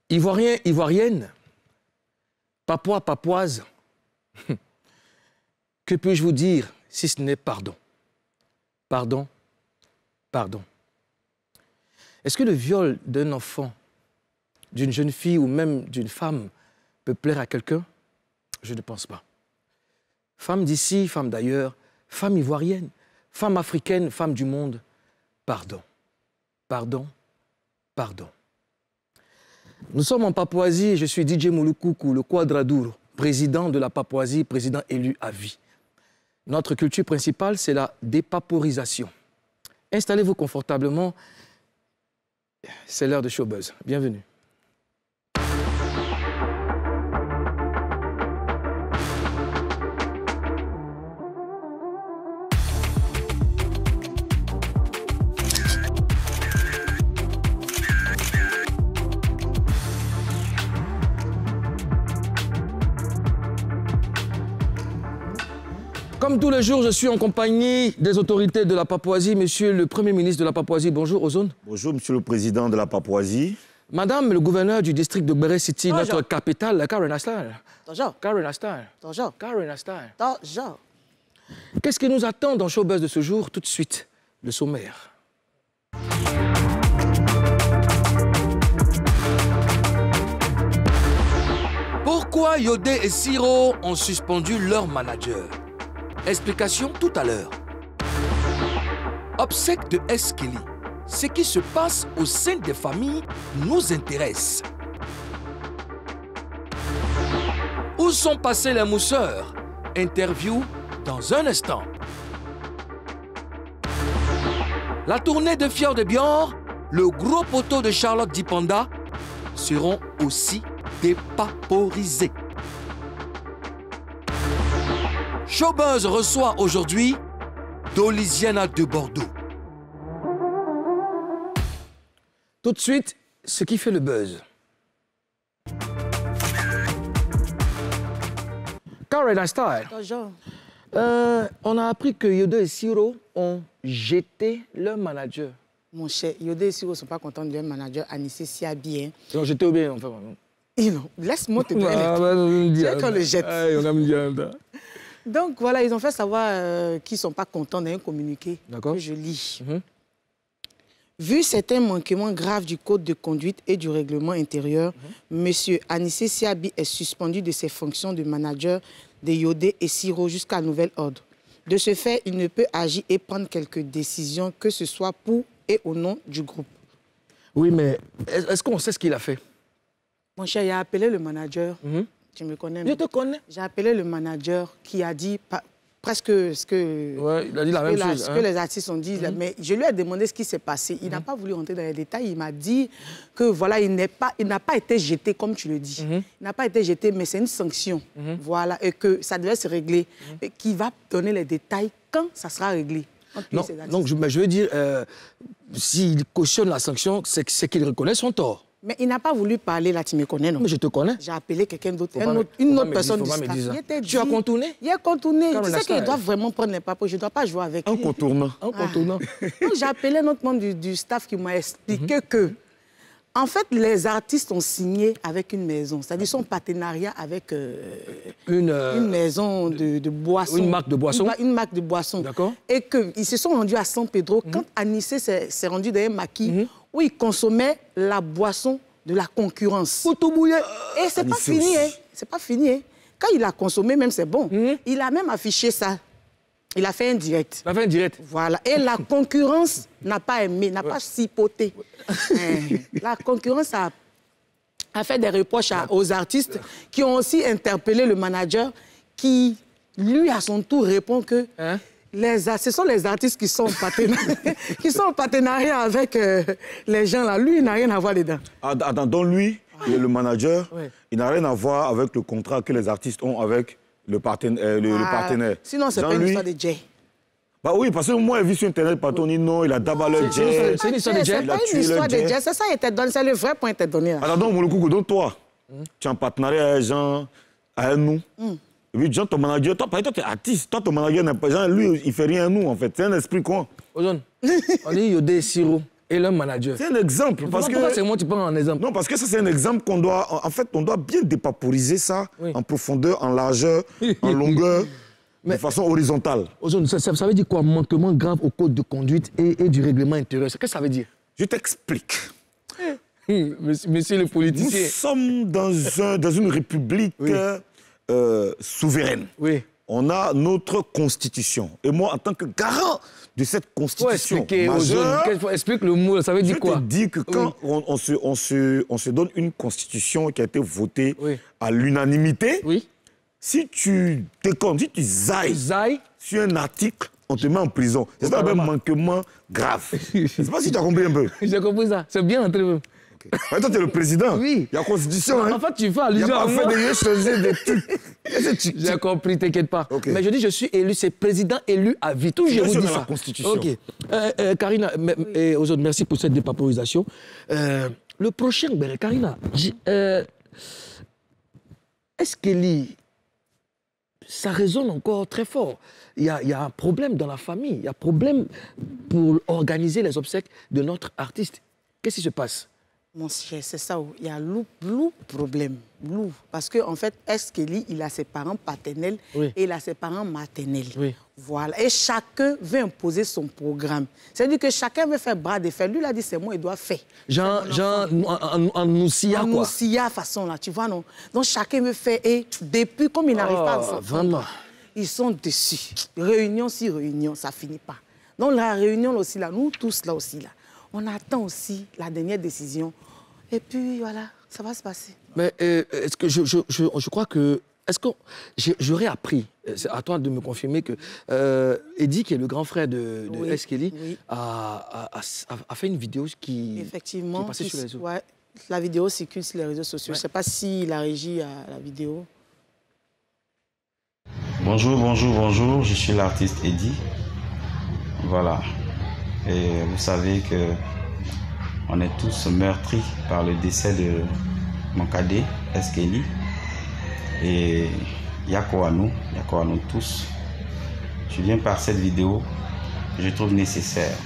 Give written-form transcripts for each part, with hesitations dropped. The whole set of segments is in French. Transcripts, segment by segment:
Ivoirien, Ivoirienne, Papois, Papoise, que puis-je vous dire si ce n'est pardon? Pardon, pardon. Est-ce que le viol d'un enfant, d'une jeune fille ou même d'une femme peut plaire à quelqu'un? Je ne pense pas. Femme d'ici, femme d'ailleurs, femme ivoirienne, femme africaine, femme du monde, pardon, pardon, pardon. Nous sommes en Papouasie et je suis DJ Moulukoukou, le Quadraduro, président de la Papouasie, président élu à vie. Notre culture principale, c'est la dépaporisation. Installez-vous confortablement. C'est l'heure de Showbuzz. Bienvenue. Comme tous les jours, je suis en compagnie des autorités de la Papouasie. Monsieur le Premier ministre de la Papouasie, bonjour, Ozone. Bonjour, monsieur le président de la Papouasie. Madame le gouverneur du district de Béré City, notre capitale, Karen Astar. Bonjour. Karen Astar. Bonjour. Karen Astar. Bonjour. Qu'est-ce qui nous attend dans Showbuzz de ce jour? Tout de suite, le sommaire. Pourquoi Yodé et Siro ont suspendu leur manager? Explication tout à l'heure. Obsèque de S. Kelly. Ce qui se passe au sein des familles nous intéresse. Où sont passés les mousseurs? Interview dans un instant. La tournée de Fior de Bior, le gros poteau de Charlotte Dipanda seront aussi dépaporisés. Showbuzz reçoit aujourd'hui Dolisiana de Bordeaux. Tout de suite, ce qui fait le buzz. Karen Astar. Bonjour. On a appris que Yodé et Siro ont jeté leur manager. Mon cher, Yodé et Siro ne sont pas contents de leur manager, Anissé Siabi. Ils ont jeté ou bien, enfin. Laisse-moi te dire. C'est qu'on le jette. Donc voilà, ils ont fait savoir qu'ils ne sont pas contents d'un communiqué que je lis. Vu certains manquements graves du code de conduite et du règlement intérieur, M. Anissé Siabi est suspendu de ses fonctions de manager de Yodé et Siro jusqu'à nouvel ordre. De ce fait, il ne peut agir et prendre quelques décisions, que ce soit pour et au nom du groupe. Oui, mais est-ce qu'on sait ce qu'il a fait? Mon cher, il a appelé le manager. Tu me connais? Je te connais. J'ai appelé le manager qui a dit presque ce que, ouais, il a dit la même chose, ce que les artistes ont dit. Mais je lui ai demandé ce qui s'est passé. Il n'a pas voulu rentrer dans les détails. Il m'a dit que voilà, il n'a pas été jeté, comme tu le dis. Il n'a pas été jeté, mais c'est une sanction. Voilà, et que ça devait se régler. Et qu'il va donner les détails quand ça sera réglé. Non, donc je veux dire, s'il cautionne la sanction, c'est qu'il reconnaît son tort. Mais il n'a pas voulu parler, là, tu me connais, non? Mais je te connais. J'ai appelé quelqu'un d'autre, une autre personne du staff. Tu as contourné? Il a contourné. Tu sais qu'il doit vraiment prendre les papiers. Je ne dois pas jouer avec lui. Un contournant. J'ai appelé notre membre du staff qui m'a expliqué que, en fait, les artistes ont signé avec une maison. C'est-à-dire son partenariat avec une maison de boissons. Une marque de boissons. Une marque de boissons. D'accord. Et qu'ils se sont rendus à San Pedro quand Anissé s'est rendu dans un maquis où il consommait la boisson de la concurrence. Pour tout bouiller. Et c'est pas fini, hein. C'est pas fini, hein. Quand il a consommé, même c'est bon. Il a même affiché ça. Il a fait un direct. Il a fait un direct. Voilà. Et la concurrence n'a pas aimé, n'a pas sipoté. La concurrence a fait des reproches aux artistes qui ont aussi interpellé le manager qui, lui, à son tour, répond que ce sont les artistes qui sont en partenariat avec les gens là. Lui, il n'a rien à voir dedans. Attends, donc lui, le manager, il n'a rien à voir avec le contrat que les artistes ont avec le partenaire. Sinon, c'est pas une histoire de Jay. Bah oui, parce que moi, j'ai vu sur Internet, Patron non, il a tabac le Jay. C'est une histoire de Jay. C'est pas une histoire de Jay. C'est ça, c'est le vrai point qui était donné. Attends, donc, Moulukoukou, donc toi, tu es en partenariat avec Jean, avec nous. Et puis, Jean, ton manager, toi, tu es artiste. Toi, ton manager n'est pas Jean, lui, il fait rien à nous, en fait. C'est un esprit con. Ozone, on dit Yodé et Siro Et le manager. C'est un exemple. Parce que pourquoi c'est moi tu prends un exemple? Non, parce que ça, c'est un exemple qu'on doit... En fait, on doit bien dépaporiser ça en profondeur, en largeur, en longueur, de façon horizontale. Ça veut dire quoi? Manquement grave au code de conduite et du règlement intérieur. Qu'est-ce que ça veut dire? Je t'explique. Monsieur le politicien. Nous sommes dans une république souveraine. Oui. On a notre constitution. Et moi, en tant que garant de cette constitution majeure... Explique le mot, ça veut dire quoi? Je te dis que quand on se donne une constitution qui a été votée à l'unanimité, si tu déconnes, si tu zailles sur un article, on te met en prison. C'est ça un manquement grave. Je ne sais pas si tu as compris un peu. J'ai compris ça. C'est bien entré. Mais toi, tu es le président. Oui. Il y a la constitution. En fait, tu fais allusion à moi. Il n'y a pas fait de changer des trucs. J'ai compris, t'inquiète pas. Mais je dis, je suis élu, c'est président élu à vie. Toujours, je vous dis ça. La constitution. OK. Karina, et aux autres, merci pour cette dépaporisation. Le prochain, Karina, est-ce qu'il ça résonne encore très fort. Il y a un problème dans la famille. Il y a un problème pour organiser les obsèques de notre artiste. Qu'est-ce qui se passe? Mon cher, c'est ça. Il y a loup problème. Loup. Parce qu'en fait, Eskéli, il a ses parents paternels et il a ses parents maternels. Oui. Voilà. Et chacun veut imposer son programme. C'est-à-dire que chacun veut faire bras de fer. Lui, il a dit, c'est moi, il doit faire. Genre en Noussia, quoi. En Noussia, façon, là, tu vois, non? Donc, chacun veut faire. Et depuis, comme ils n'arrivent pas à s'entendre, ils sont dessus. Réunion, si réunion, ça finit pas. Donc, la réunion, là aussi, là, nous tous, là aussi, là, on attend aussi la dernière décision. Et puis, voilà, ça va se passer. Mais est-ce que je crois que... Est-ce que j'aurais appris, c'est à toi de me confirmer que Eddie, qui est le grand frère de Eskéli, a fait une vidéo qui est passée sur les réseaux. Ouais, la vidéo circule sur les réseaux sociaux. Je ne sais pas si la régie a la vidéo. Bonjour, je suis l'artiste Eddie. Voilà. Et vous savez que on est tous meurtris par le décès de mon cadet, Eskéli. Et yako à nous tous. Je viens par cette vidéo, je trouve nécessaire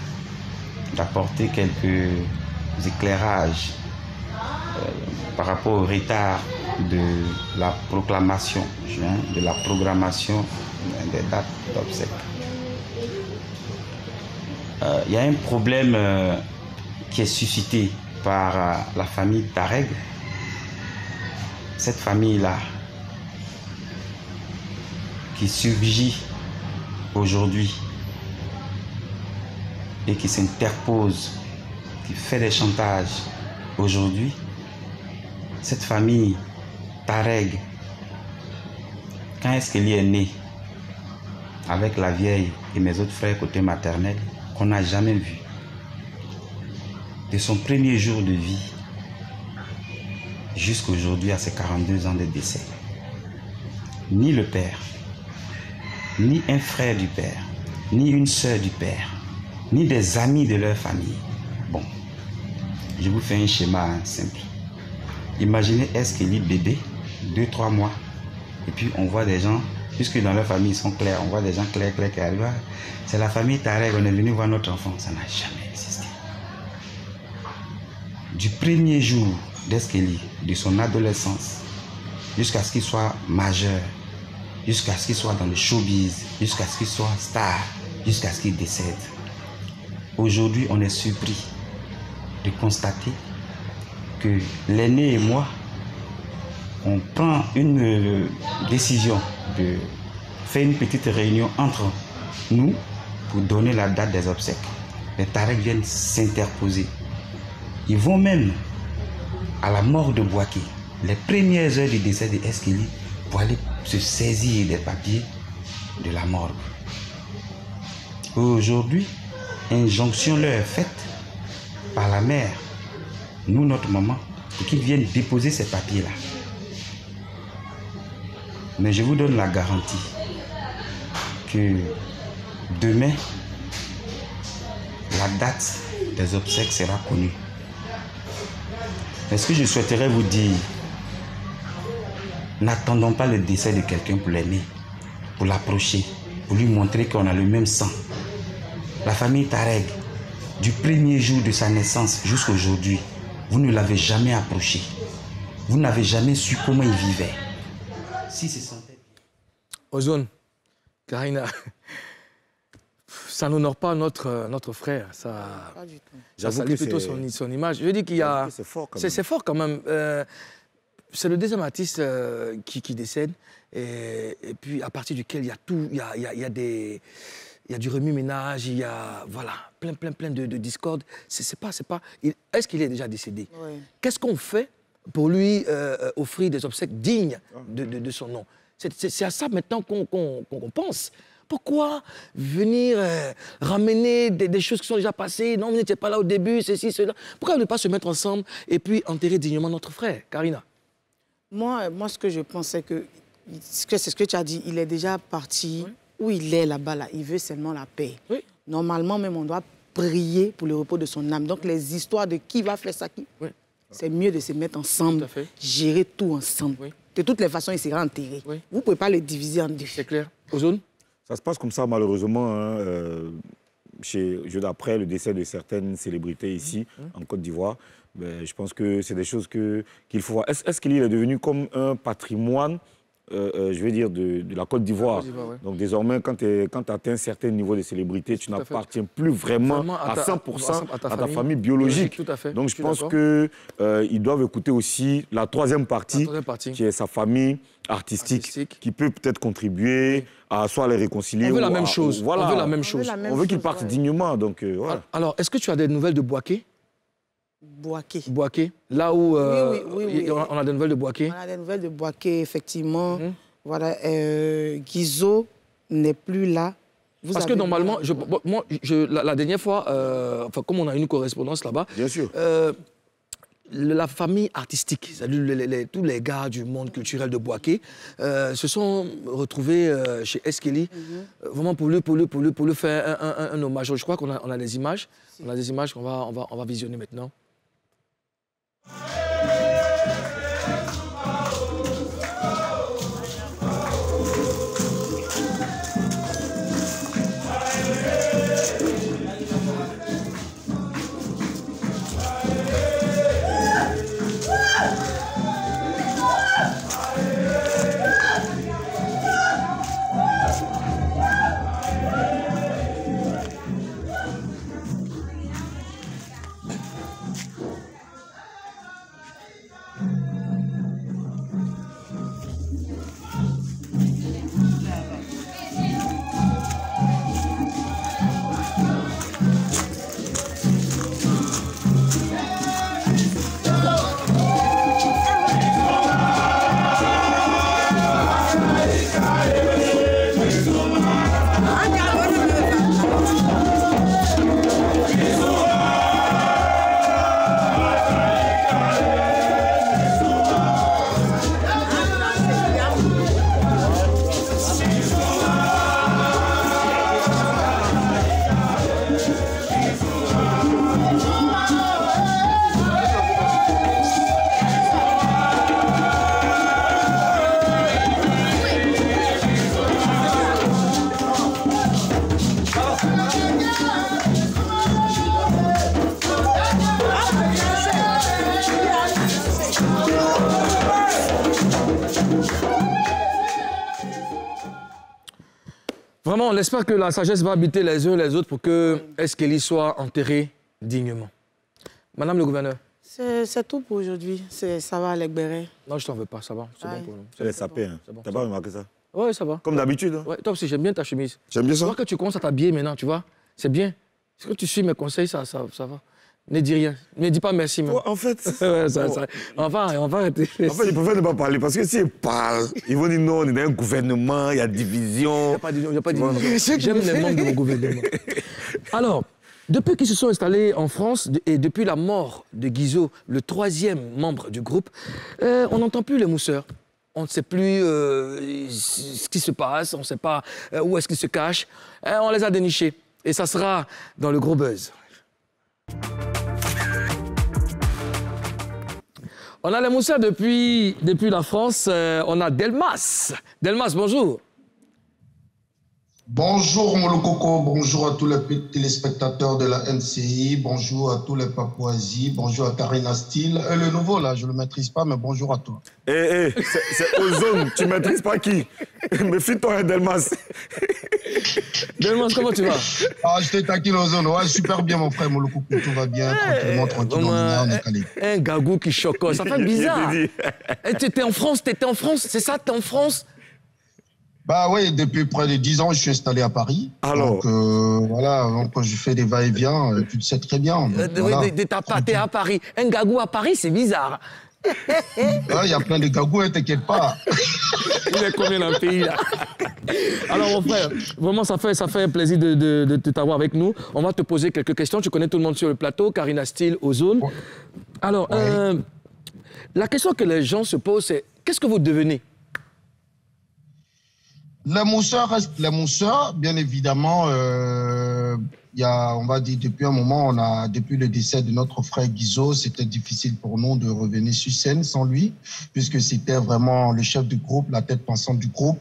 d'apporter quelques éclairages par rapport au retard de la proclamation, de la programmation des dates d'obsèques. Il y a un problème qui est suscité par la famille Tareg. Cette famille-là, qui surgit aujourd'hui et qui s'interpose, qui fait des chantages aujourd'hui, cette famille Tareg, quand est-ce qu'elle est née, avec la vieille et mes autres frères côté maternel, qu'on n'a jamais vu. De son premier jour de vie jusqu'à aujourd'hui, à ses 42 ans de décès, ni le père, ni un frère du père, ni une sœur du père, ni des amis de leur famille. Bon, je vous fais un schéma simple. Imaginez Eskéli bébé, 2-3 mois, et puis on voit des gens, puisque dans leur famille ils sont clairs, on voit des gens clairs qui arrivent. C'est la famille Tarek, on est venu voir notre enfant, ça n'a jamais existé. Du premier jour d'Eskéli, de son adolescence, jusqu'à ce qu'il soit majeur, jusqu'à ce qu'il soit dans le showbiz, jusqu'à ce qu'il soit star, jusqu'à ce qu'il décède. Aujourd'hui, on est surpris de constater que l'aîné et moi, on prend une décision de faire une petite réunion entre nous pour donner la date des obsèques. Les Tarek viennent s'interposer. Ils vont même à la mort de Bouaké, les premières heures du décès de Eskéli, pour aller se saisir des papiers de la morgue. Aujourd'hui, injonction leur est faite par la mère, nous, notre maman, pour qu'ils viennent déposer ces papiers-là. Mais je vous donne la garantie que demain, la date des obsèques sera connue. Mais ce que je souhaiterais vous dire, n'attendons pas le décès de quelqu'un pour l'aimer, pour l'approcher, pour lui montrer qu'on a le même sang. La famille Tareg, Du premier jour de sa naissance jusqu'à aujourd'hui, vous ne l'avez jamais approché. Vous n'avez jamais su comment il vivait. Si se sentait... Ozone, Karina, ça n'honore pas notre frère. Ça, pas du tout. Ça salit plutôt son image. Je dis qu'il y a... C'est fort quand même. C'est le deuxième artiste qui décède. Et puis, à partir duquel il y a tout... Il y a du remue-ménage, il y a voilà, plein de discordes. Est-ce qu'il est déjà décédé? Oui. Qu'est-ce qu'on fait pour lui offrir des obsèques dignes de son nom? C'est à ça maintenant qu'on pense. Pourquoi venir ramener des choses qui sont déjà passées? Non, vous n'étiez pas là au début, ceci, cela. Pourquoi ne pas se mettre ensemble et puis enterrer dignement notre frère, Karina? Moi, ce que je pense, c'est que c'est ce que tu as dit, il est déjà parti... Oui. Où il est là-bas, là, il veut seulement la paix. Oui. Normalement, même, on doit prier pour le repos de son âme. Donc, les histoires de qui va faire ça, oui. C'est mieux de se mettre ensemble, gérer tout ensemble. Oui. De toutes les façons, il sera enterré. Oui. Vous ne pouvez pas le diviser en deux. C'est clair. Ozone? Ça se passe comme ça, malheureusement, hein, après le décès de certaines célébrités ici, en Côte d'Ivoire. Ben, je pense que c'est des choses qu'il faut voir. Est-ce qu'il est devenu comme un patrimoine je veux dire, de la Côte d'Ivoire. Ouais. Donc désormais, quand tu atteins un certain niveau de célébrité, tu n'appartiens plus vraiment à 100% à ta famille biologique. Tout à fait. Donc je pense qu'ils doivent écouter aussi la troisième partie, qui est sa famille artistique. Qui peut peut-être contribuer à soit les réconcilier. On veut la même chose. Voilà. On veut la même chose. On veut qu'ils partent dignement. Donc, voilà. Alors, est-ce que tu as des nouvelles de Bouaké? Bouaké. Là où oui. On a des nouvelles de Bouaké. On a des nouvelles de Bouaké, effectivement. Voilà, Guizo n'est plus là. Parce que normalement, la dernière fois, comme on a une correspondance là-bas, bien sûr. La famille artistique, tous les gars du monde culturel de Bouaké, se sont retrouvés chez Eskeli, vraiment pour lui faire un hommage. Je crois qu'on a des images. On a des images qu'on va visionner maintenant. Vraiment, on espère que la sagesse va habiter les uns et les autres pour que Eskeli soit enterré dignement. Madame le gouverneur. C'est tout pour aujourd'hui. Ça va, Alec Béret? Non, je t'en veux pas, ça va. C'est bon pour nous. Elle est sapée, hein. Bon, t'as pas remarqué ça? Oui, ça va. Comme d'habitude. Hein. Ouais, toi aussi, j'aime bien ta chemise. J'aime bien ça. Tu vois que tu commences à t'habiller maintenant, tu vois? C'est bien. Est-ce que tu suis mes conseils, ça va? Ne dis rien. Ne dis pas merci, même. En fait... on va arrêter. En fait, ils préfèrent ne pas parler parce que s'ils parlent, ils vont dire non, on est dans un gouvernement, il y a division. Il n'y a pas de division. J'aime les membres de mon gouvernement. Alors, depuis qu'ils se sont installés en France et depuis la mort de Guizo, le 3e membre du groupe, on n'entend plus les mousseurs. On ne sait plus ce qui se passe, on ne sait pas où est-ce qu'ils se cachent. On les a dénichés. Et ça sera dans le gros buzz. On a les mousseurs depuis la France. On a Delmas. Delmas, bonjour. Bonjour Molokoko, bonjour à tous les téléspectateurs de la NCI, bonjour à tous les Papouasies, bonjour à Karina Steele. Le nouveau là, je ne le maîtrise pas, mais bonjour à toi. C'est Ozone, tu ne maîtrises pas qui? Méfie-toi, Delmas. Delmas, comment tu vas? Je t'ai taqué Ozone, ouais, super bien mon frère Molokoko, tout va bien, tranquillement, on est calé. Un gagou qui choque, ça fait bizarre. Tu étais en France, c'est ça, tu es en France? Bah oui, depuis près de 10 ans, je suis installé à Paris. Alors. Donc voilà, donc je fais des va-et-vient, tu le sais très bien. Voilà. T'es à Paris. Un gagou à Paris, c'est bizarre. Il y a plein de gagous, t'inquiète pas. Il est combien dans le pays là? Alors mon frère, vraiment ça fait un plaisir de t'avoir avec nous. On va te poser quelques questions. Tu connais tout le monde sur le plateau, Karina Steele, Ozone. Alors, la question que les gens se posent, c'est qu'est-ce que vous devenez? Les mousseurs restent les mousseurs, bien évidemment. On va dire, depuis un moment, depuis le décès de notre frère Guizo, c'était difficile pour nous de revenir sur scène sans lui, puisque c'était vraiment le chef du groupe, la tête pensante du groupe.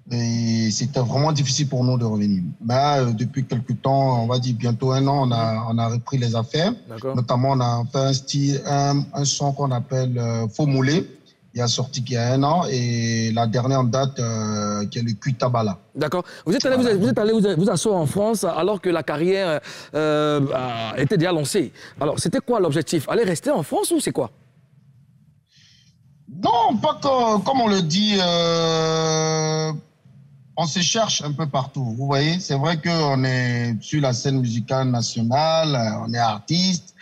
Et c'était vraiment difficile pour nous de revenir. Mais depuis quelques temps, on va dire bientôt 1 an, on a repris les affaires. Notamment, on a fait un son qu'on appelle Faux Moulé. Il a sorti il y a 1 an et la dernière date qui est le Kuitabala. D'accord. Vous êtes allé vous asseoir en France alors que la carrière était déjà lancée. Alors, c'était quoi l'objectif? Aller rester en France ou c'est quoi? Non, pas comme on le dit, on se cherche un peu partout. Vous voyez, c'est vrai qu'on est sur la scène musicale nationale, on est artiste.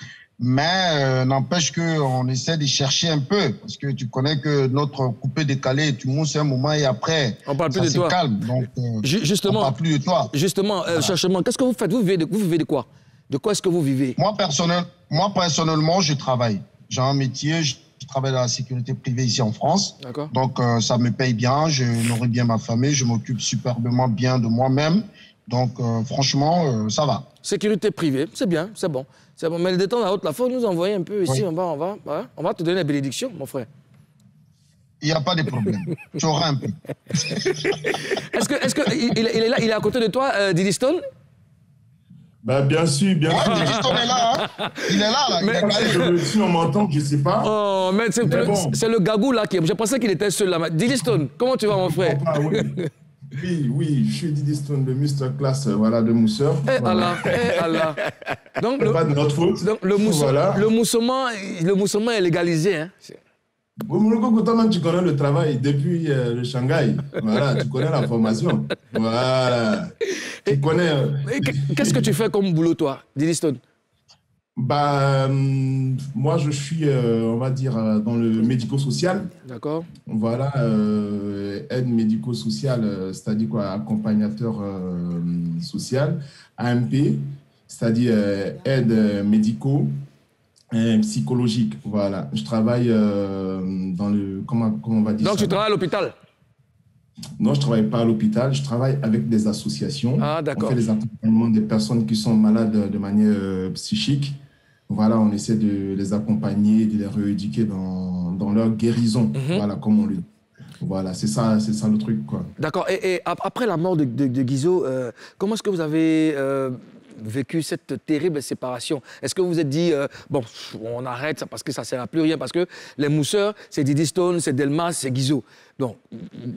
Mais n'empêche qu'on essaie de chercher un peu, parce que tu connais que notre coupé décalé, tu mousses un moment et après, on parle plus ça se calme. Donc, justement, on parle plus de toi. Justement, voilà. Cherchement, qu'est-ce que vous faites? Vous vivez de quoi? De quoi est-ce que vous vivez? Moi, personnellement, je travaille. J'ai un métier, je travaille dans la sécurité privée ici en France. Donc, ça me paye bien, je nourris bien ma famille, je m'occupe superbement bien de moi-même. Donc, franchement, ça va. Sécurité privée, c'est bien, c'est bon. C'est bon, mais de temps à autre, il faut nous envoyer un peu ici, on va te donner la bénédiction, mon frère. Il n'y a pas de problème. Tu auras un peu. Est-ce qu'il est là, il est à côté de toi, Diddy Stone? Bah, bien sûr, bien sûr. Diddy Stone est là, hein. Il est là. Si on m'entend, je ne sais pas. Oh, mais c'est le gagou là qui est... Je pensais qu'il était seul là. Diddy Stone, comment tu vas, mon frère? Oui, je suis Diddy Stone, le Mr. Class de mousseur. Allah. Donc, pas de notre faute. Donc, le moussement est légalisé. Hein. Oui, toi-même, tu connais le travail depuis le Shanghai. Voilà, tu connais la formation. Voilà. Tu connais... Qu'est-ce que tu fais comme boulot, toi, Diddy Stone? Bah, moi, je suis, on va dire, dans le médico-social. D'accord. Voilà, aide médico-sociale, c'est-à-dire quoi, accompagnateur social, AMP, c'est-à-dire aide médico psychologique. Voilà, je travaille dans le, comment on va dire. Donc, tu travailles à l'hôpital? Non, je ne travaille pas à l'hôpital, je travaille avec des associations. Ah, d'accord. On fait des accompagnements des personnes qui sont malades de manière psychique. Voilà, on essaie de les accompagner, de les rééduquer dans leur guérison, voilà, comme on le dit. Voilà, c'est ça le truc, quoi. D'accord. Et après la mort de Guizo, comment est-ce que vous avez vécu cette terrible séparation? Est-ce que vous vous êtes dit, bon, on arrête ça parce que ça ne sert à plus rien, parce que les mousseurs, c'est Diddy Stone, c'est Delmas, c'est Guizo. Donc,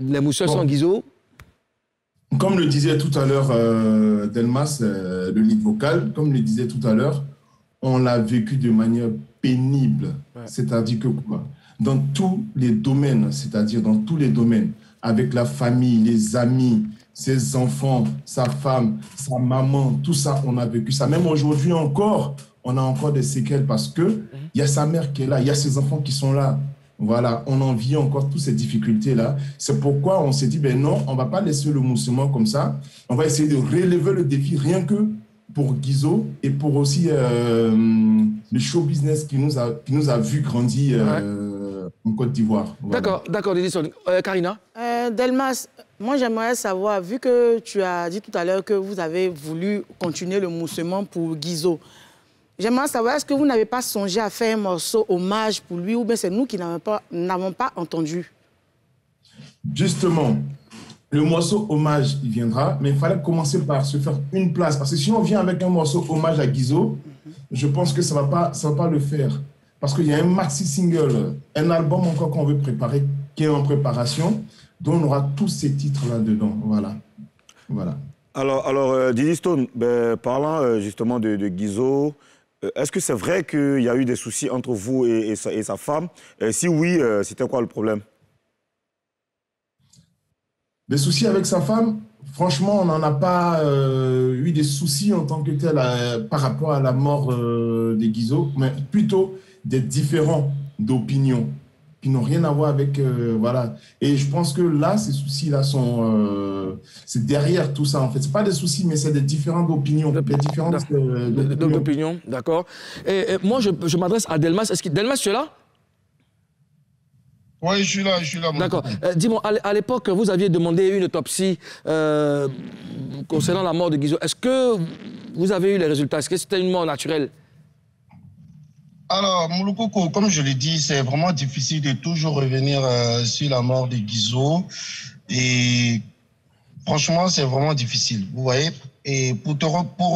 les mousseurs sont Guizo. Comme le disait tout à l'heure Delmas, le lead vocal, comme le disait tout à l'heure, on l'a vécu de manière pénible. Ouais. C'est-à-dire que quoi? Dans tous les domaines, c'est-à-dire dans tous les domaines, avec la famille, les amis, ses enfants, sa femme, sa maman, tout ça, on a vécu ça. Même aujourd'hui encore, on a encore des séquelles parce que il y a sa mère qui est là, il y a ses enfants qui sont là. Voilà, on en vit encore toutes ces difficultés-là. C'est pourquoi on s'est dit, ben non, on ne va pas laisser le moussement comme ça. On va essayer de relever le défi rien que pour Guizo et pour aussi le show business qui nous a vu grandir en Côte d'Ivoire. Voilà. D'accord, Diddy Stone. Karina? Delmas, moi j'aimerais savoir, vu que tu as dit tout à l'heure que vous avez voulu continuer le moussement pour Guizo, j'aimerais savoir, est-ce que vous n'avez pas songé à faire un morceau hommage pour lui ou bien c'est nous qui n'avons pas entendu? Justement, Le morceau hommage, il viendra, mais il fallait commencer par se faire une place. Parce que si on vient avec un morceau hommage à Guizot, je pense que ça va pas le faire. Parce qu'il y a un maxi-single, un album encore qu'on veut préparer, qui est en préparation, dont on aura tous ces titres là-dedans. Voilà. Alors Dizzy Stone, parlant justement de Guizot, est-ce que c'est vrai qu'il y a eu des soucis entre vous et sa femme? Si oui, c'était quoi le problème? Des soucis avec sa femme, franchement, on n'en a pas eu des soucis en tant que tel par rapport à la mort de Guizot, mais plutôt des différends d'opinion qui n'ont rien à voir avec... voilà. Et je pense que là, ces soucis-là sont... c'est derrière tout ça, en fait. Ce pas des soucis, mais c'est des différends d'opinion. Des différences d'opinion, d'accord. Et moi, je m'adresse à Delmas. Delmas, tu es là? Oui, je suis là. D'accord. Dis-moi, à l'époque, vous aviez demandé une autopsie concernant la mort de Guizot. Est-ce que vous avez eu les résultats? Est-ce que c'était une mort naturelle? Alors, Mouloukoukou, comme je l'ai dit, c'est vraiment difficile de toujours revenir sur la mort de Guizot. Et franchement, c'est vraiment difficile, vous voyez. Et pour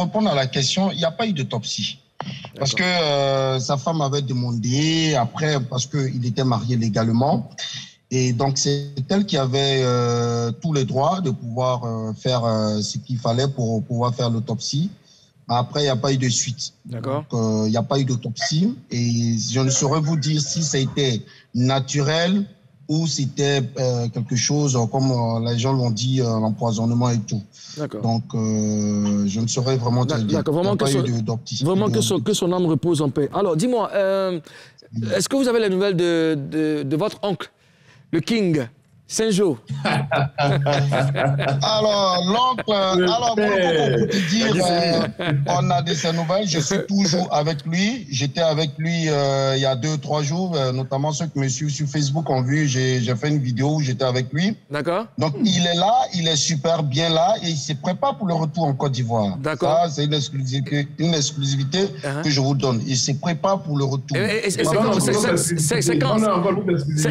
répondre à la question, il n'y a pas eu d'autopsie. Parce que sa femme avait demandé, après, parce qu'il était marié légalement. Et donc, c'est elle qui avait tous les droits de pouvoir faire ce qu'il fallait pour pouvoir faire l'autopsie. Après, il n'y a pas eu de suite. D'accord. Il n'y a pas eu d'autopsie. Et je ne saurais vous dire si ça a été naturel ou c'était quelque chose, comme les gens l'ont dit, l'empoisonnement et tout. D'accord. Donc, je ne saurais vraiment te dire. D'accord, vraiment, que son âme repose en paix. Alors, dis-moi, est-ce que vous avez les nouvelles de votre oncle, le King Saint-Jo? Alors, l'oncle, pour te dire, on a de ses nouvelles. Je suis toujours avec lui. J'étais avec lui il y a 2-3 jours, notamment ceux qui me suivent sur Facebook ont vu, j'ai fait une vidéo où j'étais avec lui. D'accord. Donc, il est là, il est super bien là et il se prépare pour le retour en Côte d'Ivoire. D'accord. Ça, c'est une exclusivité que je vous donne. Il se prépare pour le retour.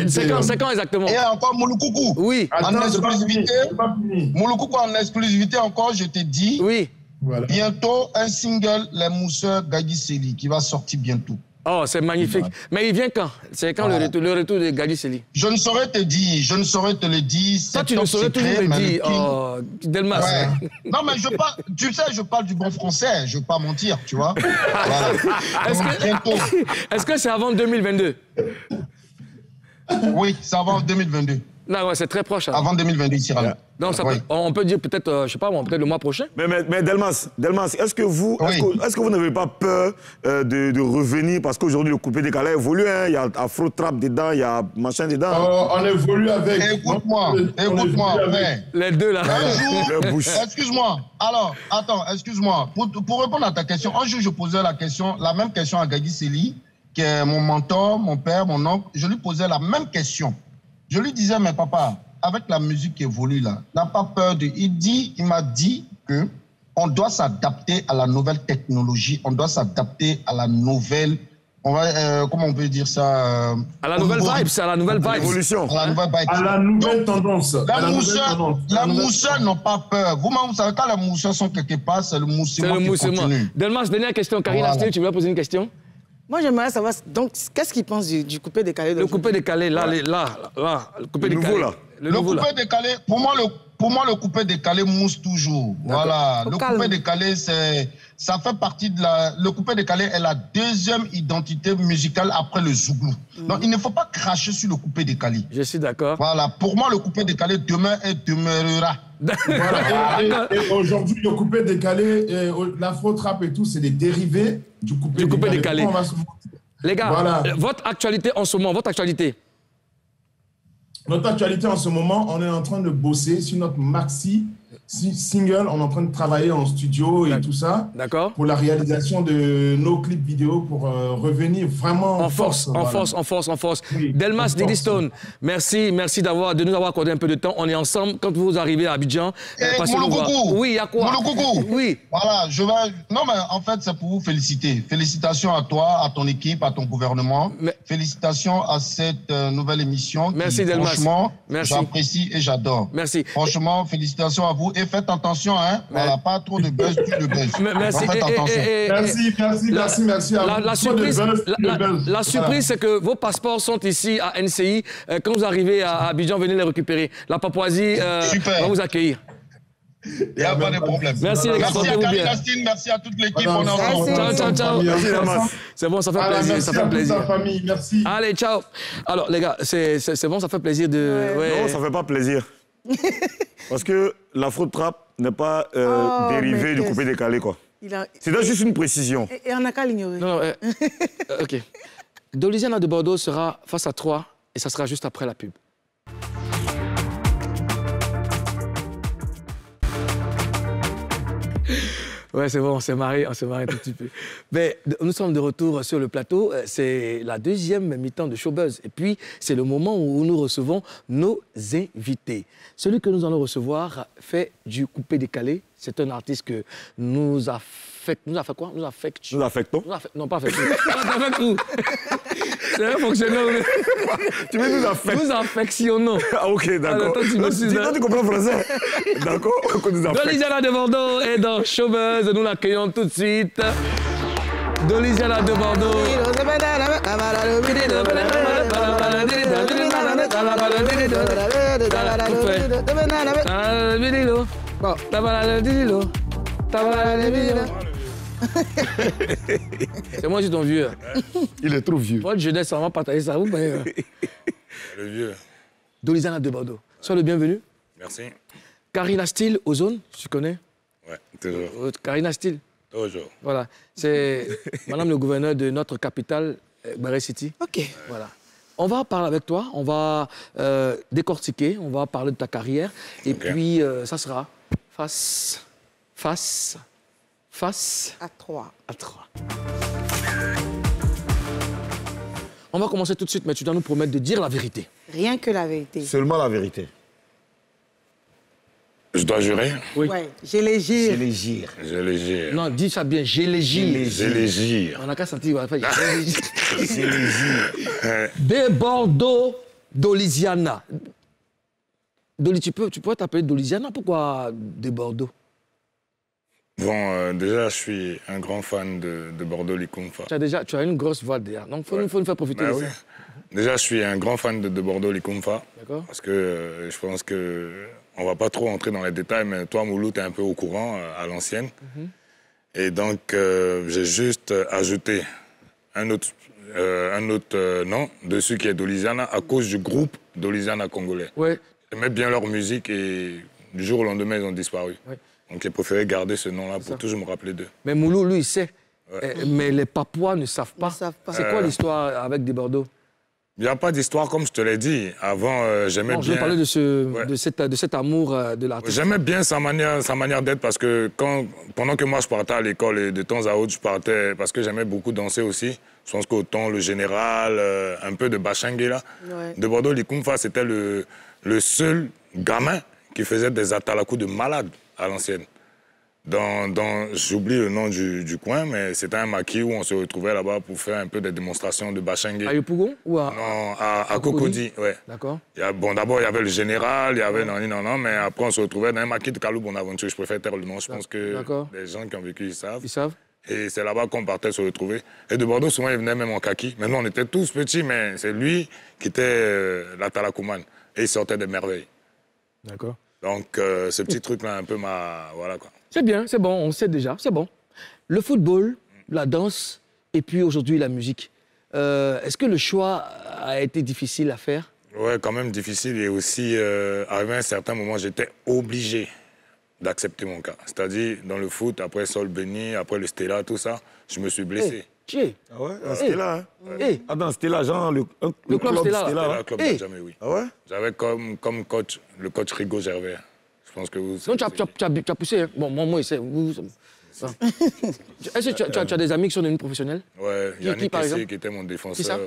C'est quand exactement? Et encore Mouloukoukou. Oui. En exclusivité, Mouloukoukou, en exclusivité encore, je te dis, oui. Voilà. Bientôt un single, Les Mousseurs Gadi Seli, qui va sortir bientôt. Oh, c'est magnifique. Voilà. Mais il vient quand? C'est quand le retour de Gadi Seli? Je ne saurais te dire, je ne saurais te le dire. Toi, tu ne saurais toujours le dire, Delmas. Ouais. Non, mais tu sais, je parle du bon français, je ne veux pas mentir, tu vois. Voilà. Est-ce que c'est avant 2022? Oui, c'est avant 2022. Non, ouais, c'est très proche. Hein. Avant 2022, il sera là. Donc, on peut dire peut-être, je sais pas, peut-être le mois prochain. Mais Delmas, est-ce que vous n'avez pas peur de revenir? Parce qu'aujourd'hui, le coupé décalé évolue. Hein? Il y a Afro Trap dedans, il y a machin dedans. On évolue avec. Écoute-moi, frère. Les deux, là. Un jour, excuse-moi. Alors, attends, excuse-moi. Pour répondre à ta question, un jour, je posais la même question à Gadi Seli, qui est mon mentor, mon père, mon oncle. Je lui posais la même question. Je lui disais, mais papa, avec la musique qui évolue là, n'a pas peur de... Il m'a dit que on doit s'adapter à la nouvelle technologie, on doit s'adapter à la nouvelle... comment on peut dire ça à la nouvelle vibe, c'est à la nouvelle vibe. Évolution. À la nouvelle vibe. À la nouvelle tendance. Les mousseurs n'ont pas peur. Vous savez, quand les mousseurs sont quelque part, c'est le moussement qui continue. Delmas, dernière question. Karina Astel, tu voulais poser une question? Moi, j'aimerais savoir, donc, qu'est-ce qu'il pense du coupé décalé? Le coupé décalé, là, le coupé décalé. Nouveau, là. Le coupé décalé, pour moi, le coupé décalé mousse toujours. Voilà. Le coupé décalé, ça fait partie de le coupé décalé est la deuxième identité musicale après le zouglou. Donc, il ne faut pas cracher sur le coupé décalé. Je suis d'accord. Voilà. Pour moi, le coupé décalé demeure et demeurera. Voilà. Et aujourd'hui, le coupé décalé, l'afro-trap et tout, c'est des dérivés du coupé décalé. Les gars, voilà. Votre actualité en ce moment, votre actualité? Notre actualité en ce moment, on est en train de bosser sur notre maxi single, on est en train de travailler en studio et tout ça. D'accord. Pour la réalisation de nos clips vidéo pour revenir vraiment en force. Oui, Delmas Didystone, merci de nous avoir accordé un peu de temps. On est ensemble. Quand vous arrivez à Abidjan, oui, il y a quoi? Oui. Voilà, non, mais en fait, c'est pour vous féliciter. Félicitations à toi, à ton équipe, à ton gouvernement. Félicitations à cette nouvelle émission. Merci, Delmas. Franchement, j'apprécie et j'adore. Merci. Franchement, félicitations à vous. Et faites attention, hein. Voilà, pas trop de buzz, plus de buzz. Merci. Faites attention. Merci. La surprise, c'est que vos passeports sont ici à NCI. Quand vous arrivez à Abidjan, venez les récupérer. La Papouasie va vous accueillir. Il n'y a pas de problème. Merci les gars, portez-vous bien. Merci à toute l'équipe. Ciao. C'est bon, ça fait plaisir. Ça fait plaisir. Famille, merci. Allez, ciao. Alors les gars, c'est bon, ça fait plaisir de... Non, ça fait pas plaisir. Parce que l'afro-trap n'est pas dérivé du coupé-décalé, quoi. C'est juste une précision. Et on n'a qu'à l'ignorer. Non, OK. Doliziana de Bordeaux sera face à 3 et ça sera juste après la pub. Ouais, c'est bon, on s'est marré un tout petit peu. Mais nous sommes de retour sur le plateau. C'est la deuxième mi-temps de Showbuzz. Et puis, c'est le moment où nous recevons nos invités. Celui que nous allons recevoir fait du coupé-décalé. C'est un artiste que nous affectons. Non, pas affectons. C'est un fonctionnaire. Tu veux nous affecter? Nous affectionnons. Ah, ok, d'accord. Tu comprends français? D'accord. Doliziana de Bordeaux est dans Showbuzz. Nous l'accueillons tout de suite. Doliziana de Bordeaux. C'est moi, je suis ton vieux. Il est trop vieux. Votre jeunesse, on va partager ça. Vous voyez. Le vieux. Doliziana de Bordeaux. Sois le bienvenu. Merci. Karina Steele, Ozone, tu connais? Ouais, toujours. Karina Steele. Toujours. Voilà. C'est madame le gouverneur de notre capitale, Barre City. OK. Voilà. On va parler avec toi, on va décortiquer, on va parler de ta carrière. Et puis, ça sera face à 3. On va commencer tout de suite, mais tu dois nous promettre de dire la vérité. Rien que la vérité. Seulement la vérité. Je dois jurer? Oui. Ouais, j'ai les gires. Je les gire. Non, dis ça bien, j'ai les gires. J'ai les gires. On n'a qu'à sentir, j'ai les gires. De Bordeaux, Doliziana. Tu peux t'appeler Doliziana, pourquoi de Bordeaux? Bon, déjà, je suis un grand fan de Bordeaux Likumfa. Tu as une grosse voix déjà, donc il faut nous faire profiter de ça. Déjà, je suis un grand fan de Bordeaux Likumfa. D'accord. Parce que je pense que on va pas trop entrer dans les détails, mais toi, Moulou, tu es un peu au courant à l'ancienne. Et donc, j'ai juste ajouté un autre nom dessus qui est Doliziana à cause du groupe Doliziana congolais. Ouais. J'aimais bien leur musique et du jour au lendemain, ils ont disparu. Ouais. Donc, j'ai préféré garder ce nom-là pour toujours me rappeler d'eux. Mais Moulou, lui, il sait. Ouais. Mais les Papouas ne savent pas. C'est quoi l'histoire avec des Bordeaux? Il n'y a pas d'histoire, comme je te l'ai dit. Avant, j'aimais bien... Je vais parler de cet amour de l'artiste. J'aimais bien sa manière d'être parce que pendant que moi, je partais à l'école et de temps à autre, je partais parce que j'aimais beaucoup danser aussi. Je pense qu'autant le général, un peu de Bachangué, là. Ouais. De Bordeaux, Likumfa, c'était le seul gamin qui faisait des atalakou de malade à l'ancienne. J'oublie le nom du coin, mais c'était un maquis où on se retrouvait là-bas pour faire un peu des démonstrations de Bachangué. À Yopougon ou à... Non, à Cocody, ouais. D'accord. Bon, d'abord, il y avait le général, il y avait non, mais après, on se retrouvait dans un maquis de Kalou Bonaventure. Je préfère taire le nom, je pense que les gens qui ont vécu, ils savent. Ils savent. Et c'est là-bas qu'on partait se retrouver. Et de Bordeaux, souvent, il venait même en kaki. Mais nous, on était tous petits, mais c'est lui qui était la Talakoumane. Et il sortait des merveilles. D'accord. Donc, ce petit truc-là, un peu voilà, quoi. C'est bien, c'est bon, on sait déjà, c'est bon. Le football, la danse, et puis aujourd'hui la musique. Est-ce que le choix a été difficile à faire? Oui, quand même difficile. Et aussi, arrivé à un certain moment, j'étais obligé d'accepter mon cas. C'est-à-dire, dans le foot, après Sol Béni, après le Stella, tout ça, je me suis blessé. Ah ouais, Stella, hein? Ah non, Stella, genre le club Stella. Le club de jamais, oui. Ah ouais? J'avais comme coach, le coach Rigo Gervais. Je pense que vous... Non, tu as poussé. Hein. Bon, moi, c'est... Est-ce que tu as des amis qui sont devenus professionnels? Ouais, Yannick Kessié, qui était mon défenseur.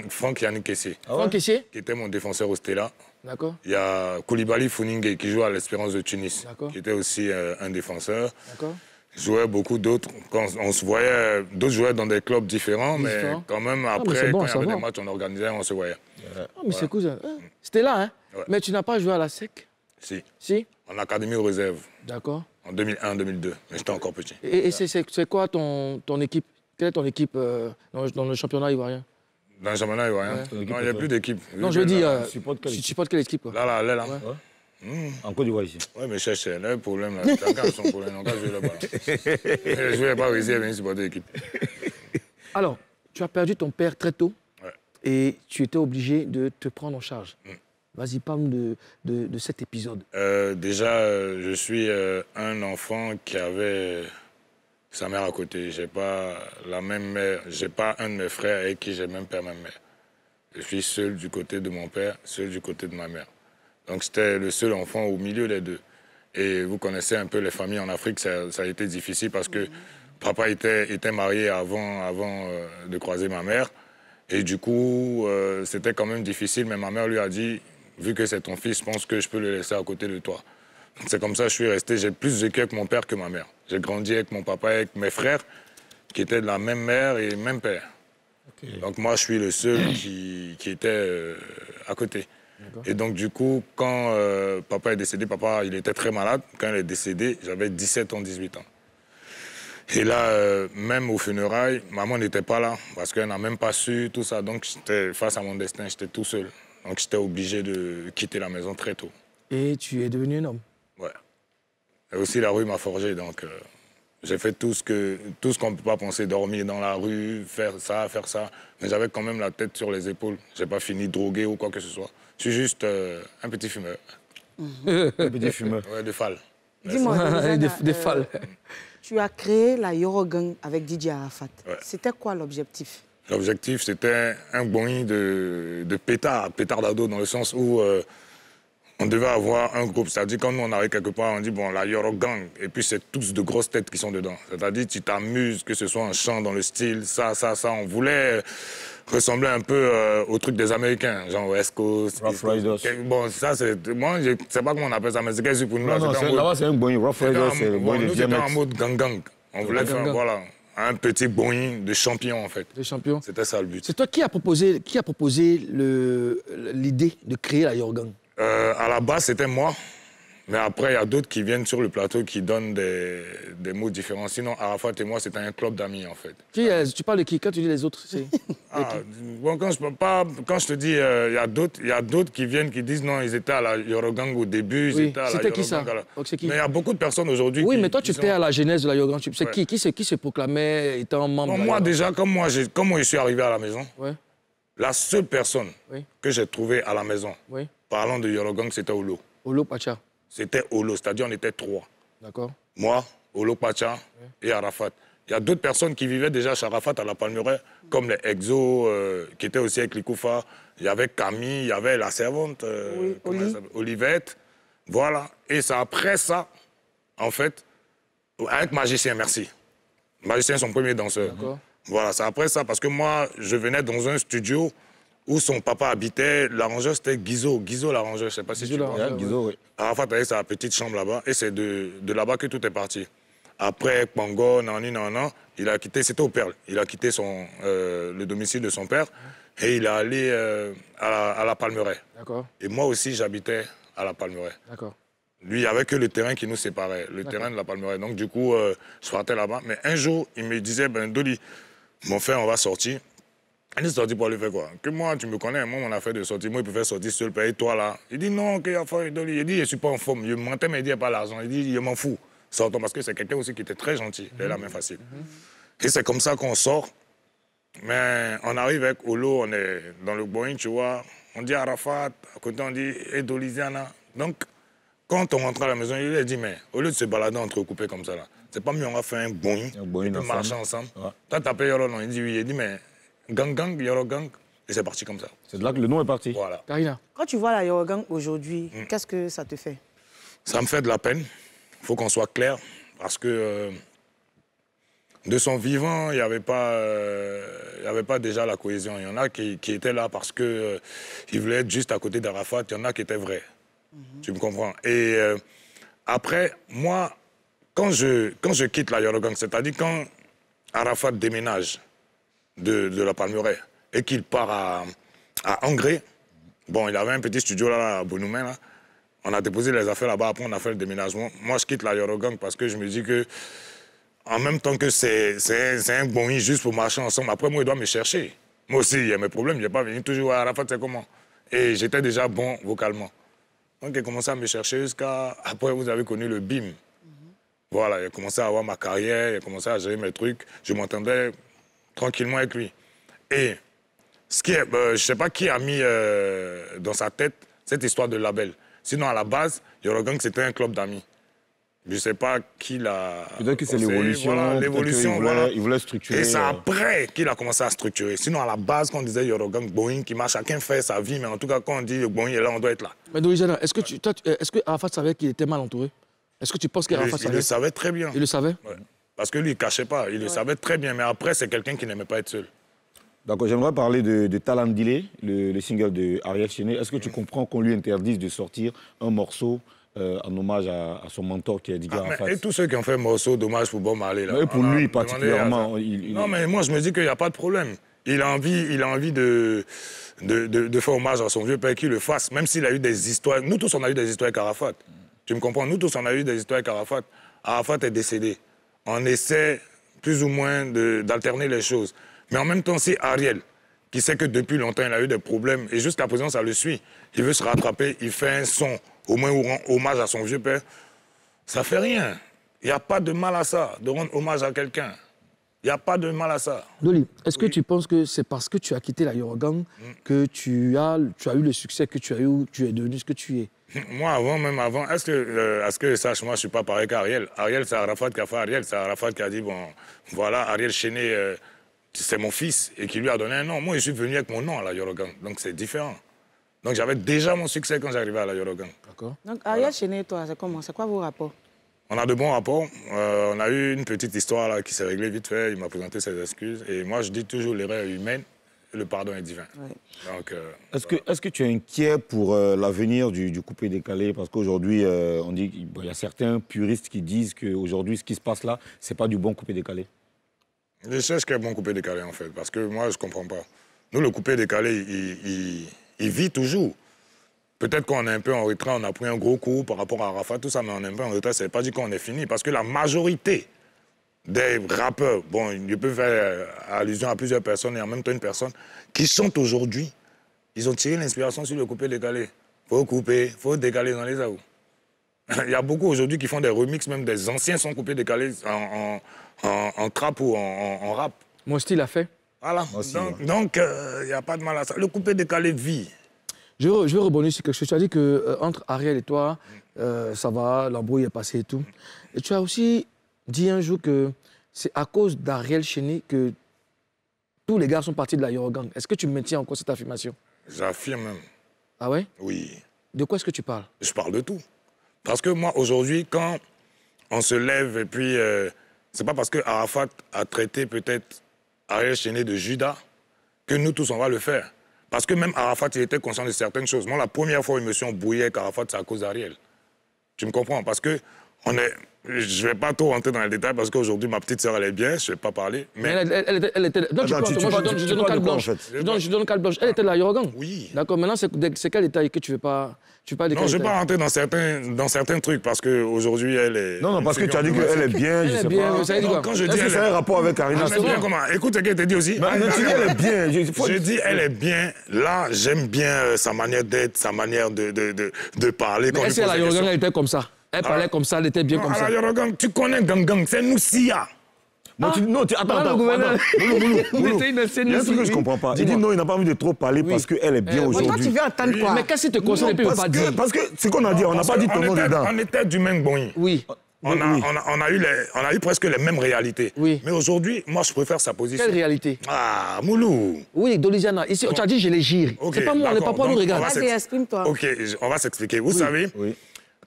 Franck Yannick Kessié. Franck Kessié? Qui était mon défenseur au Stella. D'accord. Il y a Koulibaly Founingue, qui joue à l'Espérance de Tunis, qui était aussi un défenseur. D'accord. Jouait beaucoup d'autres. Quand on se voyait, d'autres jouaient dans des clubs différents, mais quand même, après, quand il y avait des matchs, on organisait, on se voyait. Mais c'est cool, ça. C'était là, hein? Ouais. Mais tu n'as pas joué à la SEC? Si. En académie aux réserves. D'accord. En 2001-2002, mais j'étais encore petit. Et c'est quoi ton équipe? Quelle est ton équipe dans le championnat ivoirien? Dans le championnat ivoirien? Ouais. Non, il n'y a plus d'équipe. Non, je veux dire, tu supportes quelle équipe? Là. Ouais. En Côte d'Ivoire, ici. Oui, mais cherchez, là, le problème, là. Chacun a son problème, on va jouer là-bas. Je ne vais pas réussir à venir supporter l'équipe. Alors, tu as perdu ton père très tôt et tu étais obligé de te prendre en charge. Vas-y, parle de cet épisode. Déjà, je suis un enfant qui avait sa mère à côté. Je n'ai pas la même mère. Je n'ai pas un de mes frères avec qui j'ai même père, même mère. Je suis seul du côté de mon père, seul du côté de ma mère. Donc, j'étais le seul enfant au milieu des deux. Et vous connaissez un peu les familles en Afrique, ça a été difficile parce que papa était marié avant de croiser ma mère. Et du coup, c'était quand même difficile, mais ma mère lui a dit, vu que c'est ton fils, je pense que je peux le laisser à côté de toi. C'est comme ça que je suis resté. J'ai plus vécu avec mon père que ma mère. J'ai grandi avec mon papa, avec mes frères, qui étaient de la même mère et même père. Okay. Donc moi, je suis le seul qui était à côté. Et donc, du coup, quand papa est décédé, papa, il était très malade. Quand il est décédé, j'avais 17 ans, 18 ans. Et là, même aux funérailles, maman n'était pas là parce qu'elle n'a même pas su tout ça. Donc, j'étais face à mon destin, j'étais tout seul. Donc, j'étais obligé de quitter la maison très tôt. Et tu es devenu un homme? Ouais. Et aussi, la rue m'a forgé. Donc, j'ai fait tout ce qu'on ne peut pas penser, dormir dans la rue, faire ça. Mais j'avais quand même la tête sur les épaules. Je n'ai pas fini drogué ou quoi que ce soit. Je suis juste un petit fumeur. Un petit fumeur? Ouais, de Fall. Dis-moi, des Fall. Tu as créé la Yoro Gang avec Didier Arafat. Ouais. C'était quoi l'objectif? L'objectif, c'était un boing de pétard d'ado, dans le sens où on devait avoir un groupe. C'est-à-dire, quand nous, on arrive quelque part, on dit, bon, la Yoro Gang, et puis c'est tous de grosses têtes qui sont dedans. C'est-à-dire, tu t'amuses, que ce soit un chant dans le style, ça. On voulait ressembler un peu au truc des Américains, genre West Coast. Rough Riders. Bon, ça, c'est... Moi, je ne sais pas comment on appelle ça, mais c'est qu'est-ce pour nous. Non, là-bas, c'est un boing. Rough Riders, c'est le boing de DMX. C'était en mode gang. On voulait faire, voilà, un petit boing de champion, en fait. De champion. C'était ça, le but. C'est toi qui a proposé l'idée de créer la Yoro Gang? À la base, c'était moi. Mais après, il y a d'autres qui viennent sur le plateau qui donnent des mots différents. Sinon, Arafat et moi, c'était un club d'amis, en fait. Tu parles de qui? Quand tu dis les autres, c'est... Bon, quand je te dis, il y a d'autres qui viennent, qui disent non, ils étaient à la Yoro Gang au début. C'était qui ça? Mais il y a beaucoup de personnes aujourd'hui mais toi, tu étais à la genèse de la Yoro Gang. C'est qui se proclamait étant membre? Moi, déjà, comme moi, je suis arrivé à la maison, la seule personne que j'ai trouvée à la maison, parlant de Yoro Gang, c'était Olo. Olo Pacha. C'était Olo, c'est-à-dire on était 3. D'accord. Moi, Olo Pacha et Arafat. Il y a d'autres personnes qui vivaient déjà chez Arafat à la Palmeraie, comme les Exos, qui étaient aussi avec Likoufa. Il y avait Camille, il y avait la servante, Olivette. Voilà. Et c'est après ça, en fait, avec Magicien, merci. Magicien, son premier danseur. D'accord. Voilà, c'est après ça, parce que moi, je venais dans un studio où son papa habitait. L'arrangeur, c'était Guizo. Guizo, l'arrangeur, je ne sais pas si tu vois. Guizo, oui. Arafat avait sa petite chambre là-bas, et c'est de là-bas que tout est parti. Après, Pango, il a quitté, c'était au Perle, il a quitté le domicile de son père, et il est allé à la Palmeraie. D'accord. Et moi aussi, j'habitais à la Palmeraie. D'accord. Lui, il n'y avait que le terrain qui nous séparait, le terrain de la Palmeraie. Donc, du coup, je partais là-bas. Mais un jour, il me disait, Doli, mon frère, on va sortir. Il est sorti pour aller faire quoi? Que moi, tu me connais, moi, mon affaire de sortir, moi, il peut faire sortir seul, payer toi là. Il dit non, qu'il y a fait Doli. Il dit, je ne suis pas en forme. Je mentais, mais il dit, pas l'argent. Il dit, je m'en fous. Sortons, parce que c'est quelqu'un aussi qui était très gentil. Il a la main facile. Et c'est comme ça qu'on sort. Mais on arrive avec Olo, on est dans le Boeing, tu vois. On dit Arafat, à côté, on dit Edoliziana. Donc, quand on rentre à la maison, il a dit, mais au lieu de se balader entrecoupé comme ça, là, c'est pas mieux, on va faire un Boeing, et marcher ensemble. Ouais. Toi, tu appelles Yoro, non? Il dit oui. Il dit, mais gang, Yoro Gang. Et c'est parti comme ça. C'est de là que le nom est parti. Voilà. Karina. Quand tu vois la Yoro Gang aujourd'hui, qu'est-ce que ça te fait? Ça me fait de la peine. Il faut qu'on soit clair. Parce que de son vivant, il n'y avait pas déjà la cohésion. Il y en a qui étaient là parce qu'ils voulaient être juste à côté d'Arafat. Il y en a qui étaient vrais. Tu me comprends? Et après, moi, quand je quitte la Yorogang, c'est-à-dire quand Arafat déménage de la Palmeraie et qu'il part à Angré, bon, il avait un petit studio là à Bonoumé, là. On a déposé les affaires là-bas, après on a fait le déménagement. Moi, je quitte la Yorogang parce que je me dis que, en même temps que c'est un bon juste pour marcher ensemble, après moi, il doit me chercher. Moi aussi, il y a mes problèmes, je n'ai pas venu toujours à Arafat, c'est comment. Et j'étais déjà bon vocalement. Donc, il a commencé à me chercher jusqu'à... Après, vous avez connu le BIM. Voilà, il a commencé à avoir ma carrière, il a commencé à gérer mes trucs. Je m'entendais tranquillement avec lui. Et ce qui est, je ne sais pas qui a mis dans sa tête cette histoire de label. Sinon, à la base, Yorogang, c'était un club d'amis. Je ne sais pas qui l'a... Peut-être que c'est l'évolution. Voilà, l'évolution, voilà. Il voulait structurer. Et c'est après qu'il a commencé à structurer. Sinon, à la base, quand on disait Yorogang, Boeing, qui marche, chacun fait sa vie. Mais en tout cas, quand on dit Boeing est là, on doit être là. Mais Dolijana, est-ce que Arafat savait qu'il était mal entouré? Est-ce que tu penses qu'Arafat savait? Il le savait très bien. Il le savait? Ouais. Parce que lui, il ne cachait pas. Il le savait très bien. Mais après, c'est quelqu'un qui n'aimait pas être seul. D'accord, j'aimerais parler de Talandile, le single de Ariel Chené. Est-ce que tu comprends qu'on lui interdise de sortir un morceau en hommage à son mentor qui est Didi Arafat? Et tous ceux qui ont fait un morceau d'hommage pour Bob Marley là. Mais pour lui particulièrement. Non, mais moi je me dis qu'il n'y a pas de problème. Il a envie de faire hommage à son vieux père, qu'il le fasse, même s'il a eu des histoires. Nous tous, on a eu des histoires avec Arafat. Tu me comprends? Nous tous, on a eu des histoires avec Arafat. Arafat est décédé. On essaie plus ou moins d'alterner les choses. Mais en même temps, c'est Ariel qui sait que depuis longtemps, il a eu des problèmes. Et jusqu'à présent, ça le suit. Il veut se rattraper, il fait un son, au moins où rend hommage à son vieux père. Ça fait rien. Il n'y a pas de mal à ça, de rendre hommage à quelqu'un. Il n'y a pas de mal à ça. Doli, est-ce que tu penses que c'est parce que tu as quitté la Yorogang que tu as eu le succès que tu as eu, tu es devenu ce que tu es? Moi, même avant, est-ce que sache, moi, je ne suis pas pareil qu'Ariel. Ariel, c'est Arafat qui a fait Ariel. C'est Arafat qui a dit, bon, voilà, Ariel Chené, c'est mon fils, et qui lui a donné un nom. Moi, je suis venu avec mon nom à la Yorogang, donc c'est différent. Donc j'avais déjà mon succès quand j'arrivais à la Yorogang. D'accord. Donc Ariel Chené et toi, c'est comment? C'est quoi vos rapports? On a de bons rapports. On a eu une petite histoire là, qui s'est réglée vite fait. Il m'a présenté ses excuses. Et moi, je dis toujours l'erreur est humaine et le pardon est divin. Ouais. Donc, est-ce que tu es inquiet pour l'avenir du coupé décalé? Parce qu'aujourd'hui, on dit qu'il y a certains puristes qui disent qu'aujourd'hui, ce qui se passe là, ce n'est pas du bon coupé décalé. Je sais ce qu'est bon coupé décalé, en fait. Parce que moi, je ne comprends pas. Nous, le coupé décalé, il vit toujours. Peut-être qu'on est un peu en retrait, on a pris un gros coup par rapport à Arafat, tout ça, mais on est un peu en retrait. Ça ne veut pas dire qu'on est fini. Parce que la majorité des rappeurs, bon, ils peuvent faire allusion à plusieurs personnes et en même temps une personne, qui chantent aujourd'hui, ils ont tiré l'inspiration sur le coupé décalé. Faut couper, faut décaler dans les aous. Il y a beaucoup aujourd'hui qui font des remixes, même des anciens sons coupés décalés en trap ou en rap. Mon style a fait. Voilà. Donc, il n'y a pas de mal à ça. Le coupé décalé vit. Je veux rebondir sur quelque chose. Tu as dit qu'entre Ariel et toi, ça va, l'embrouille est passée et tout. Et tu as aussi dit un jour que c'est à cause d'Ariel Chené que tous les gars sont partis de la Yorogang. Est-ce que tu maintiens encore cette affirmation? J'affirme même. Ah ouais? Oui. De quoi est-ce que tu parles? Je parle de tout. Parce que moi, aujourd'hui, quand on se lève et puis... c'est pas parce que Arafat a traité peut-être Ariel Chené de Judas que nous tous, on va le faire. Parce que même Arafat, il était conscient de certaines choses. Moi, la première fois où ils me sont embrouillé avec Arafat, c'est à cause d'Ariel. Tu me comprends? Parce que on est... Je ne vais pas trop rentrer dans les détails parce qu'aujourd'hui, ma petite sœur, elle est bien, je ne vais pas parler. Mais elle était... Donc, je donne carte blanche. Je donne carte blanche. Elle était de la Yorogang? Oui. D'accord, maintenant, c'est quel détail que tu ne veux pas... Non, je ne vais pas rentrer dans certains trucs parce qu'aujourd'hui, elle est... Non, parce que tu as dit qu'elle est bien, je ne sais pas. Ça veut dire quoi? Est-ce que ça a un rapport avec Arina? Écoute ce qu'elle t'a dit aussi. Elle est bien. Je dis, elle est bien. Là, j'aime bien sa manière d'être, sa manière de parler. Mais est-ce que la Yorogang, elle était comme ça? Elle parlait comme ça, elle était bien comme ça. Tu connais Gang, c'est nous Sia. Non, attends. Moulou. Il y a un truc que je ne comprends pas. Il dit non, il n'a pas envie de trop parler parce qu'elle est bien aujourd'hui. Toi, tu veux entendre quoi? Mais qu'est-ce que tu te consoles et puis ne pas dire? Parce que ce qu'on a dit, on n'a pas dit ton nom dedans. On était du même boing. Oui. On a eu presque les mêmes réalités. Oui. Mais aujourd'hui, moi, je préfère sa position. Quelle réalité? Ah, Moulou. Oui, Dolijana. Ici, tu as dit je les gire. C'est pas moi, on n'est pas pour nous regarder. Vas-y, exprime-toi. OK, on va s'expliquer. Vous savez,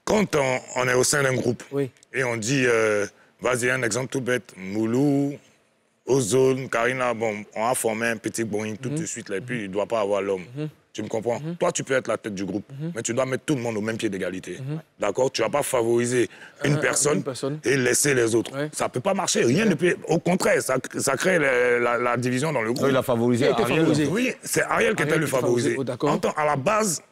quand on est au sein d'un groupe et on dit, vas-y, un exemple tout bête, Moulou, Ozone, Karina, bon, on a formé un petit boing tout de suite, là, et puis il ne doit pas avoir l'homme. Tu me comprends? Toi, tu peux être la tête du groupe, mais tu dois mettre tout le monde au même pied d'égalité. D'accord? Tu ne vas pas favoriser une personne et laisser les autres. Ça ne peut pas marcher. Rien ne peut... Au contraire, ça crée la division dans le groupe. Il a favorisé Ariel. Oui, c'est Ariel qui était le favorisé. À la base,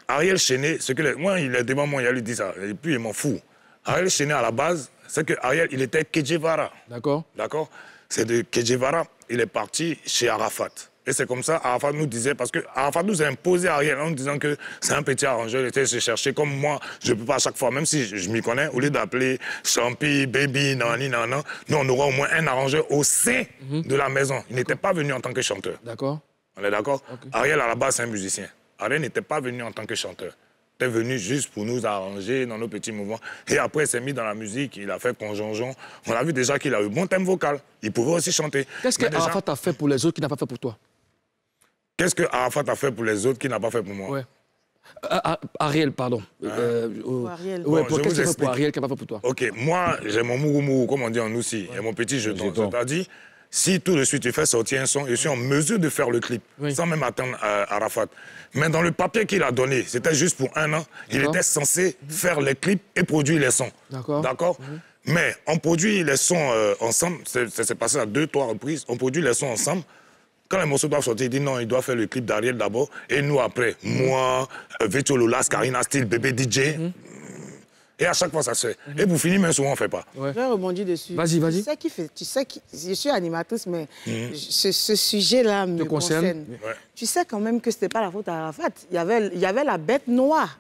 Ariel Chéné, moi, il est devant moi, il a lui dit ça, et puis il m'en fout. Ariel Chéné, à la base, c'est que Ariel, il était Kedjevara. D'accord. D'accord? C'est de Kedjevara, il est parti chez Arafat. Et c'est comme ça, Arafat nous disait, parce que Arafat nous a imposé Ariel en nous disant que c'est un petit arrangeur, il était se chercher comme moi, je ne peux pas à chaque fois, même si je m'y connais, au lieu d'appeler Champi, Baby, Nani, Nana, nous on aura au moins un arrangeur au sein de la maison. Il n'était pas venu en tant que chanteur. D'accord. On est d'accord? Ariel, à la base, c'est un musicien. Ariel n'était pas venu en tant que chanteur. Il était venu juste pour nous arranger dans nos petits mouvements. Et après, il s'est mis dans la musique, il a fait Conjonjon. On a vu déjà qu'il a eu bon thème vocal. Il pouvait aussi chanter. Qu'est-ce que Arafat a fait pour les autres qu'il n'a pas fait pour toi? Qu'est-ce que Arafat a fait pour les autres qu'il n'a pas fait pour moi? Ariel, pardon. Ariel. Ouais, bon, qu'est-ce qu'il fait pour Ariel qu'il n'a pas fait pour toi? Ok, moi, j'ai mon mourou, comme on dit en Noussi, et mon petit jeton. C'est-à-dire, si tout de suite tu fais sortir un son, je suis en mesure de faire le clip, sans même attendre Arafat. Mais dans le papier qu'il a donné, c'était juste pour 1 an, il était censé faire les clips et produire les sons. D'accord. Mais on produit les sons ensemble, ça s'est passé à 2-3 reprises, on produit les sons ensemble. Quand les morceaux doivent sortir, il dit non, il doit faire le clip d'Ariel d'abord, et nous après. Moi, Vecho Lolas, Karina Style, Bébé DJ. Et à chaque fois, ça se fait. Et pour finir, même souvent, on ne fait pas. Je vais rebondir dessus. Vas-y. Tu sais, je suis animatrice, mais ce sujet-là me concerne. Tu sais quand même que ce n'était pas la faute à Arafat. Il y avait la bête noire.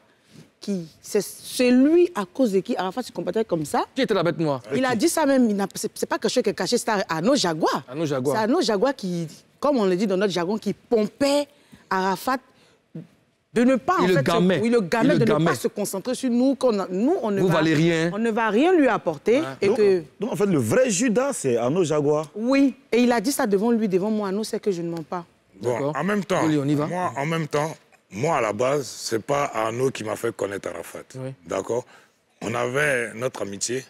C'est lui à cause de qui Arafat se comportait comme ça. Qui était la bête noire? Il a dit ça même. C'est pas quelque chose qui est caché, c'est Arnaud Jaguar. C'est Arnaud Jaguar qui, comme on le dit dans notre jargon, qui pompait Arafat de ne pas, le gammait de ne pas se concentrer sur nous, on ne va rien lui apporter. Donc, en fait, le vrai Judas, c'est Arnaud Jaguar. Oui, et il a dit ça devant lui, devant moi. Arnaud sait que je ne mens pas. Bon, en même temps, moi, à la base, c'est pas Arnaud qui m'a fait connaître Arafat. D'accord? On avait notre amitié.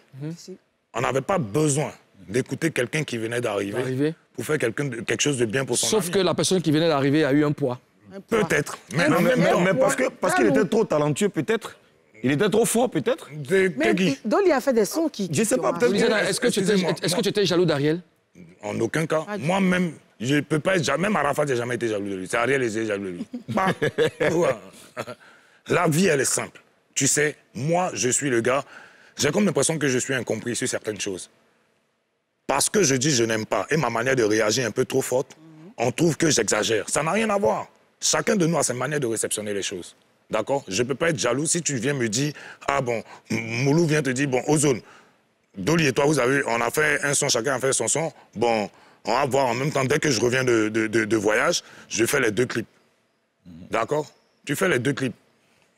On n'avait pas besoin d'écouter quelqu'un qui venait d'arriver pour faire quelque chose de bien pour son ami. Sauf que la personne qui venait d'arriver a eu un poids. Peut-être. Mais parce qu'il était trop talentueux, peut-être. Il était trop fort, peut-être. Dolly a fait des sons qui... Je ne sais pas, peut-être. Est-ce que tu étais jaloux d'Ariel? En aucun cas. Moi-même, je ne peux pas être... Même Arafat n'a jamais été jaloux de lui. C'est Ariel qui est jaloux de lui. La vie, elle est simple. Tu sais, moi, je suis le gars... J'ai comme l'impression que je suis incompris sur certaines choses. Parce que je dis je n'aime pas, et ma manière de réagir est un peu trop forte, on trouve que j'exagère. Ça n'a rien à voir. Chacun de nous a sa manière de réceptionner les choses. D'accord? Je ne peux pas être jaloux si tu viens me dire, ah bon, Moulou vient te dire, bon, Ozone, Dolly et toi, on a fait un son, chacun a fait son son. Bon, on va voir en même temps, dès que je reviens de voyage, je fais les 2 clips. D'accord? Tu fais les 2 clips.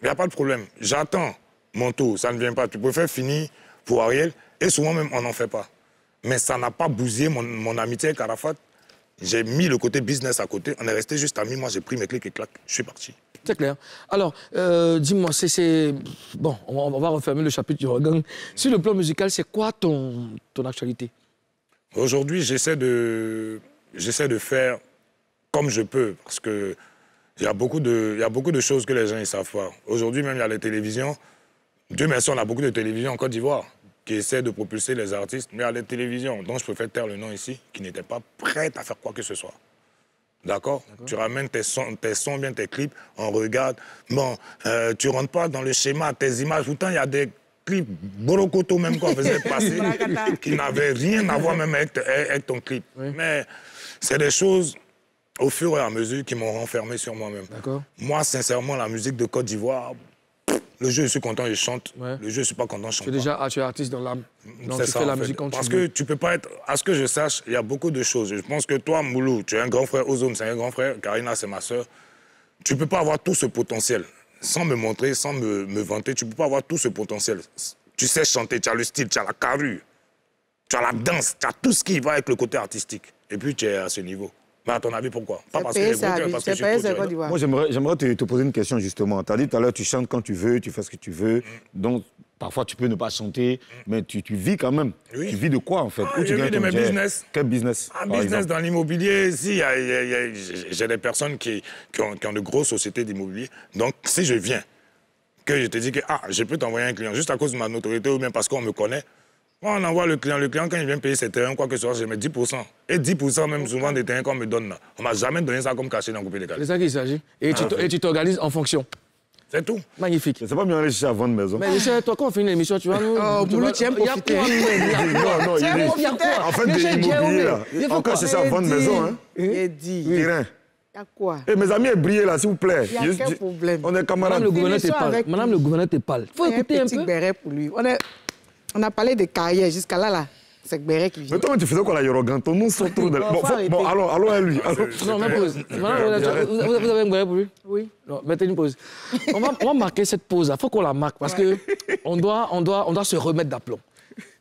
Il n'y a pas de problème. J'attends mon tour, ça ne vient pas. Tu préfères finir pour Ariel, et souvent même, on n'en fait pas. Mais ça n'a pas bousillé mon amitié avec Arafat. J'ai mis le côté business à côté. On est resté juste amis. Moi, j'ai pris mes clics et clac, je suis parti. C'est clair. Alors, dis-moi, bon, on va refermer le chapitre du Regang. Sur le plan musical, c'est quoi ton actualité? Aujourd'hui, j'essaie de faire comme je peux. Parce qu'il y a beaucoup de choses que les gens ne savent pas. Aujourd'hui, même, il y a les télévisions. Dieu merci, on a beaucoup de télévisions en Côte d'Ivoire qui essaient de propulser les artistes, mais à la télévision, dont je préfère taire le nom ici, qui n'étaient pas prêtes à faire quoi que ce soit. D'accord? Tu ramènes tes sons, bien tes clips, on regarde. Bon, tu ne rentres pas dans le schéma, tes images. Pourtant, il y a des clips borokoto même qu'on faisait passer, qui n'avaient rien à voir même avec ton clip. Mais c'est des choses, au fur et à mesure, qui m'ont renfermé sur moi-même. Moi, sincèrement, la musique de Côte d'Ivoire... Le jeu, je suis content, je chante. Le jeu, je ne suis pas content, je chante. Tu es artiste dans l'âme. Donc tu fais la musique quand tu veux. Parce que tu ne peux pas être... À ce que je sache, il y a beaucoup de choses. Je pense que toi, Moulou, tu es un grand frère. Ozone, c'est un grand frère. Karina, c'est ma sœur. Tu ne peux pas avoir tout ce potentiel. Sans me montrer, sans me vanter, tu ne peux pas avoir tout ce potentiel. Tu sais chanter, tu as le style, tu as la carrure, tu as la danse, tu as tout ce qui va avec le côté artistique. Et puis, tu es à ce niveau. Mais à ton avis, pourquoi? Pas parce que les gros, parce que je suis Moi, j'aimerais te poser une question, justement. Tu as dit tout à l'heure, tu chantes quand tu veux, tu fais ce que tu veux. Donc, parfois, tu peux ne pas chanter, mais tu vis quand même. Oui. Tu vis de quoi, en fait? Je vis de mes business. Quel business? Business dans l'immobilier. Si, j'ai des personnes qui ont de grosses sociétés d'immobilier. Donc, si je viens, que je te dis que je peux t'envoyer un client juste à cause de ma notoriété ou bien parce qu'on me connaît, on envoie le client. Le client, quand il vient payer ses terrains, quoi que ce soit, je mets 10%. Et 10% même souvent des terrains qu'on me donne là. On ne m'a jamais donné ça comme cachet dans le coupé des calés. C'est ça qu'il s'agit. Et tu t'organises en fonction. C'est tout. Magnifique. C'est pas bien aller chercher à vendre maison. Mais toi, quand on finit l'émission, tu vas nous... Oh, Boulou, tu aimes profiter. Non, il est... En fait, des immobiliers, là. Encore chercher à vendre maison, hein. Il dit. Terrain. Il y a quoi? Eh, mes amis, brillez là, s'il vous plaît. Il y a quel problème? On est camarades. Madame le gouverneur te parle. Il faut écouter un peu. Petit béret pour lui. On a parlé de carrière jusqu'à là. C'est Béret qui vient. Mais toi, tu faisais quoi là, Yorogan? Ton nom sort trop de... Bon, allons à lui. Non, mais pause. Vous avez un Béret pour lui? Oui. Non, mettez une pause. On va marquer cette pause. Il faut qu'on la marque parce qu'on doit se remettre d'aplomb.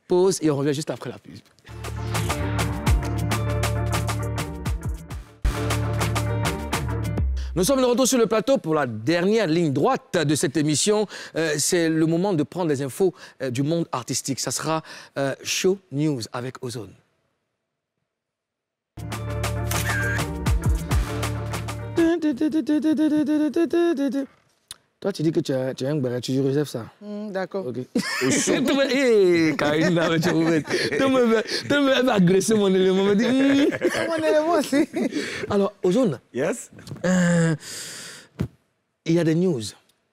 Pause et on revient juste après la pause. Nous sommes de retour sur le plateau pour la dernière ligne droite de cette émission. C'est le moment de prendre les infos du monde artistique. Ça sera Show News avec Ozone. Toi, tu dis que tu as un béret, tu réserves ça. D'accord. Ok. Hé, Karine, tu m'as agressé mon élément. Mon élément aussi. Alors, Ozone. Yes. Il y a des news.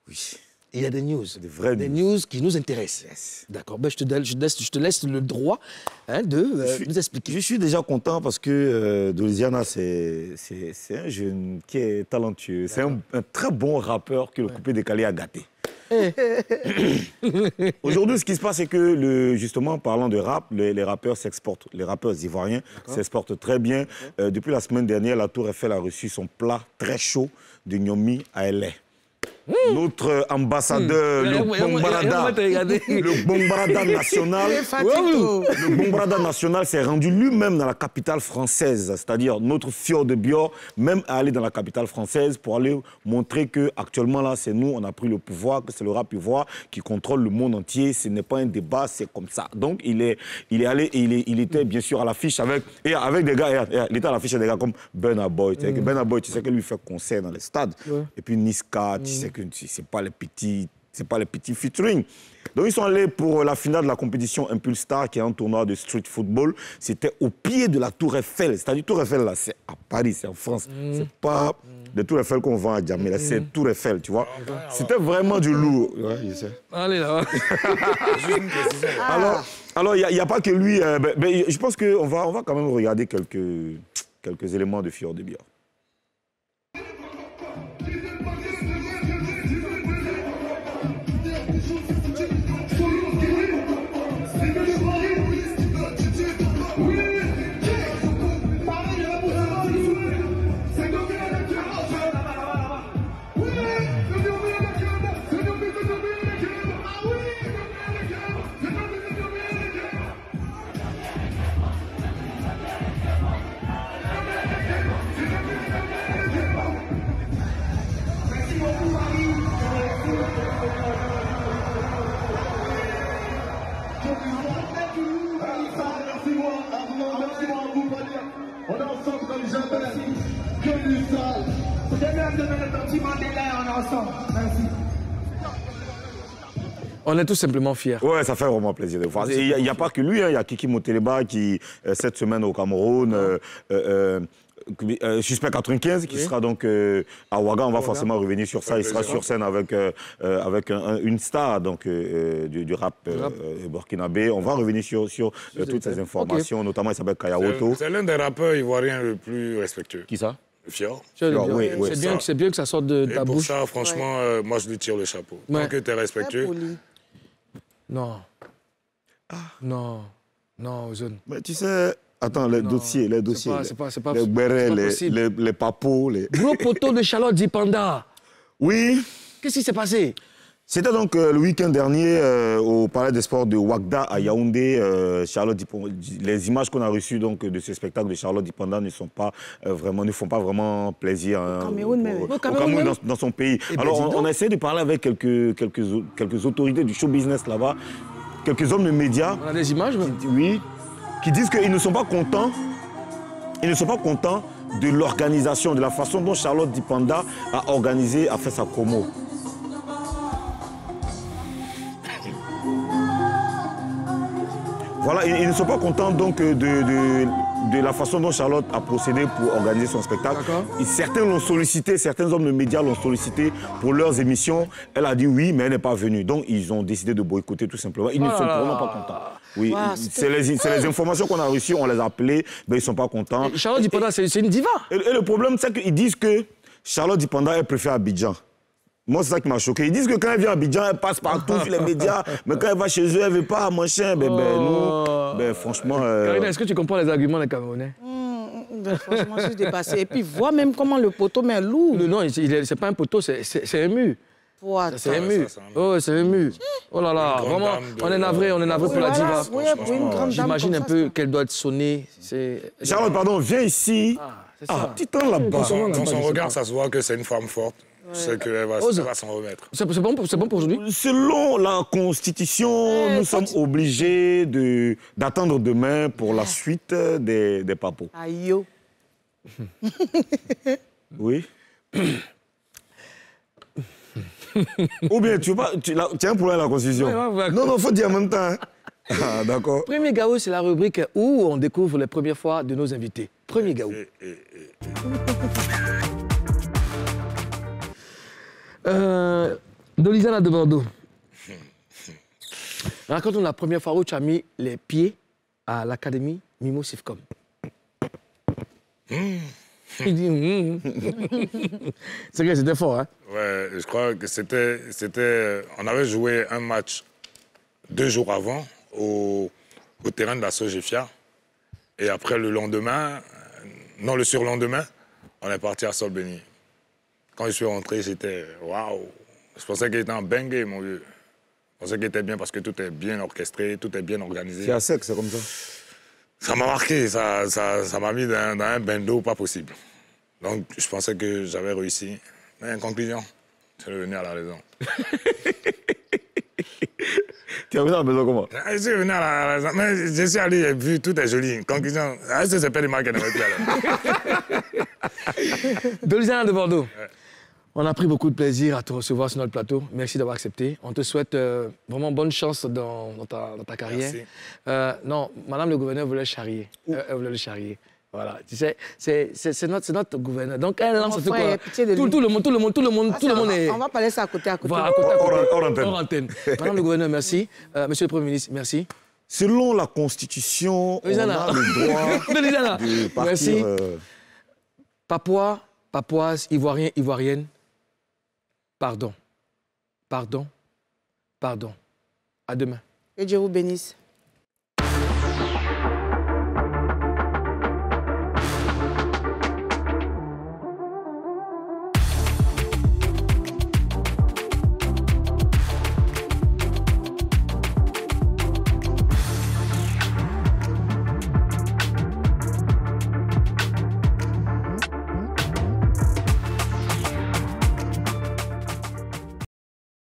Oui. Il y a des news. Des vraies news. Des news qui nous intéressent. Yes. D'accord. Ben, je te laisse le droit de nous expliquer. Je suis déjà content parce que Doliziana, c'est un jeune qui est talentueux. C'est un très bon rappeur que le coupé décalé a gâté. Aujourd'hui, ce qui se passe, c'est que, justement, parlant de rap, les rappeurs s'exportent. Les rappeurs ivoiriens s'exportent très bien. Depuis la semaine dernière, la Tour Eiffel a reçu son plat très chaud de Nyomi à LA. Notre ambassadeur, le Bombarada national, le Bombarada national s'est rendu lui-même dans la capitale française, c'est-à-dire notre Fjord de Bior, même à aller dans la capitale française pour aller montrer que actuellement là, c'est nous, on a pris le pouvoir, que c'est le rap ivoire qui contrôle le monde entier. Ce n'est pas un débat, c'est comme ça. Donc il est allé et il était bien sûr à l'affiche avec des gars, il était à l'affiche avec des gars comme Burna Boy. Burna Boy, tu sais que lui fait concert dans les stades. Et puis Niska, tu sais que c'est pas les petits featuring. Donc ils sont allés pour la finale de la compétition Impulse Star, qui est un tournoi de street football. C'était au pied de la Tour Eiffel. C'est-à-dire Tour Eiffel, là, c'est à Paris, c'est en France. C'est pas de Tour Eiffel qu'on vend à Djamé, là, c'est Tour Eiffel, tu vois. C'était vraiment du lourd. Ouais, je sais. Allez là. Alors, il n'y a pas que lui. Je pense qu'on va quand même regarder quelques éléments de Fjord de Bior. On est tout simplement fiers. Ouais, ça fait vraiment plaisir de voir. Il n'y a pas que lui, il y a Kiki Moteleba qui, cette semaine au Cameroun, Suspect 95, qui sera donc à Ouaga. On va forcément revenir sur ça. Il sera sur scène avec une star donc, du rap burkinabé. On va revenir sur toutes ces informations, notamment il s'appelle Kayawoto. C'est l'un des rappeurs ivoiriens le plus respectueux. Qui ça? Le Fjord. Oui, c'est bien que ça sorte de ta bouche. Pour ça, franchement, moi, je lui tire le chapeau. Tant que tu es respectueux. Non. Non, Ozone. Mais tu sais, attends, les dossiers, c'est pas les bérets, les papos, les... Gros poteau de Charlotte Dipanda. Oui. Qu'est-ce qui s'est passé? C'était donc le week-end dernier au Palais des Sports de Ouagda à Yaoundé. Charlotte Dipanda, les images qu'on a reçues donc, de ce spectacle de Charlotte Dipanda ne font pas vraiment plaisir au Cameroun dans son pays. Alors on a essayé de parler avec quelques autorités du show business là-bas, quelques hommes de médias. On a des images, oui, qui disent qu'ils ne sont pas contents. Ils ne sont pas contents de l'organisation, de la façon dont Charlotte Dipanda a fait sa promo. Voilà, ils ne sont pas contents donc de la façon dont Charlotte a procédé pour organiser son spectacle. Certains l'ont sollicité, certains hommes de médias l'ont sollicité pour leurs émissions. Elle a dit oui, mais elle n'est pas venue. Donc ils ont décidé de boycotter tout simplement. Ils ne sont vraiment pas contents. Oui, c'est les informations qu'on a reçues, on les a appelées, mais ils ne sont pas contents. Et Charlotte Dipanda, c'est une diva. Et le problème, c'est qu'ils disent que Charlotte Dipanda, elle préfère Abidjan. Moi, c'est ça qui m'a choqué. Ils disent que quand elle vient à Abidjan, elle passe partout sur les médias, mais quand elle va chez eux, elle ne veut pas, machin. Nous, franchement... Karina, est-ce que tu comprends les arguments des Camerounais? Franchement, je suis dépassée. Et puis, vois même comment le poteau met lourd. Non, c'est pas un poteau, c'est un mur. C'est un mur. Oh, c'est un mur. Oh là là, vraiment, on est navré pour la diva. J'imagine un peu qu'elle doit être sonnée. Charlotte, pardon, viens ici. Tu tends là-bas. Dans son regard, ça se voit que c'est une femme forte. C'est qu'elle va s'en remettre. C'est bon pour aujourd'hui? Selon la Constitution, nous sommes obligés d'attendre demain pour la suite des papos. Aïe yo. Oui. Ou bien tu as un problème à la Constitution? Non, il faut dire en même temps. Ah, d'accord. Premier Gaou, c'est la rubrique où on découvre les premières fois de nos invités. Premier Gaou. Dolisana de Bordeaux. Raconte-nous la première fois où tu as mis les pieds à l'académie Mimo Sifcom. Il dit c'est que c'était fort, hein? Ouais, je crois que c'était... On avait joué un match 2 jours avant au terrain de la Sogefia. Et après le surlendemain, on est parti à Solbeni. Quand je suis rentré, j'étais waouh. Je pensais qu'il était en bengue, mon vieux. Je pensais qu'il était bien parce que tout est bien orchestré, tout est bien organisé. C'est à sec, c'est comme ça. Ça m'a marqué, ça m'a mis dans un bain d'eau pas possible. Donc, je pensais que j'avais réussi. Mais en conclusion, je suis revenu à la raison. Tu es revenu à la maison comment? Je suis revenu à la raison. Mais je suis allé, j'ai vu, tout est joli. Conclusion, c'est pas des marques qui n'avaient plus alors. Dolisana de Bordeaux. Ouais. On a pris beaucoup de plaisir à te recevoir sur notre plateau. Merci d'avoir accepté. On te souhaite vraiment bonne chance dans ta carrière. Non, Madame le gouverneur voulait le charrier. Elle voulait le charrier. Voilà, tu sais, c'est notre gouverneur. Donc elle lance tout le monde est... On va parler ça à côté. Voilà, hors antenne. Madame le gouverneur, merci. Monsieur le Premier ministre, merci. Selon la Constitution, on a le droit de partir... Merci. Papouase, Ivoirien, Ivoirienne, pardon. À demain. Que Dieu vous bénisse.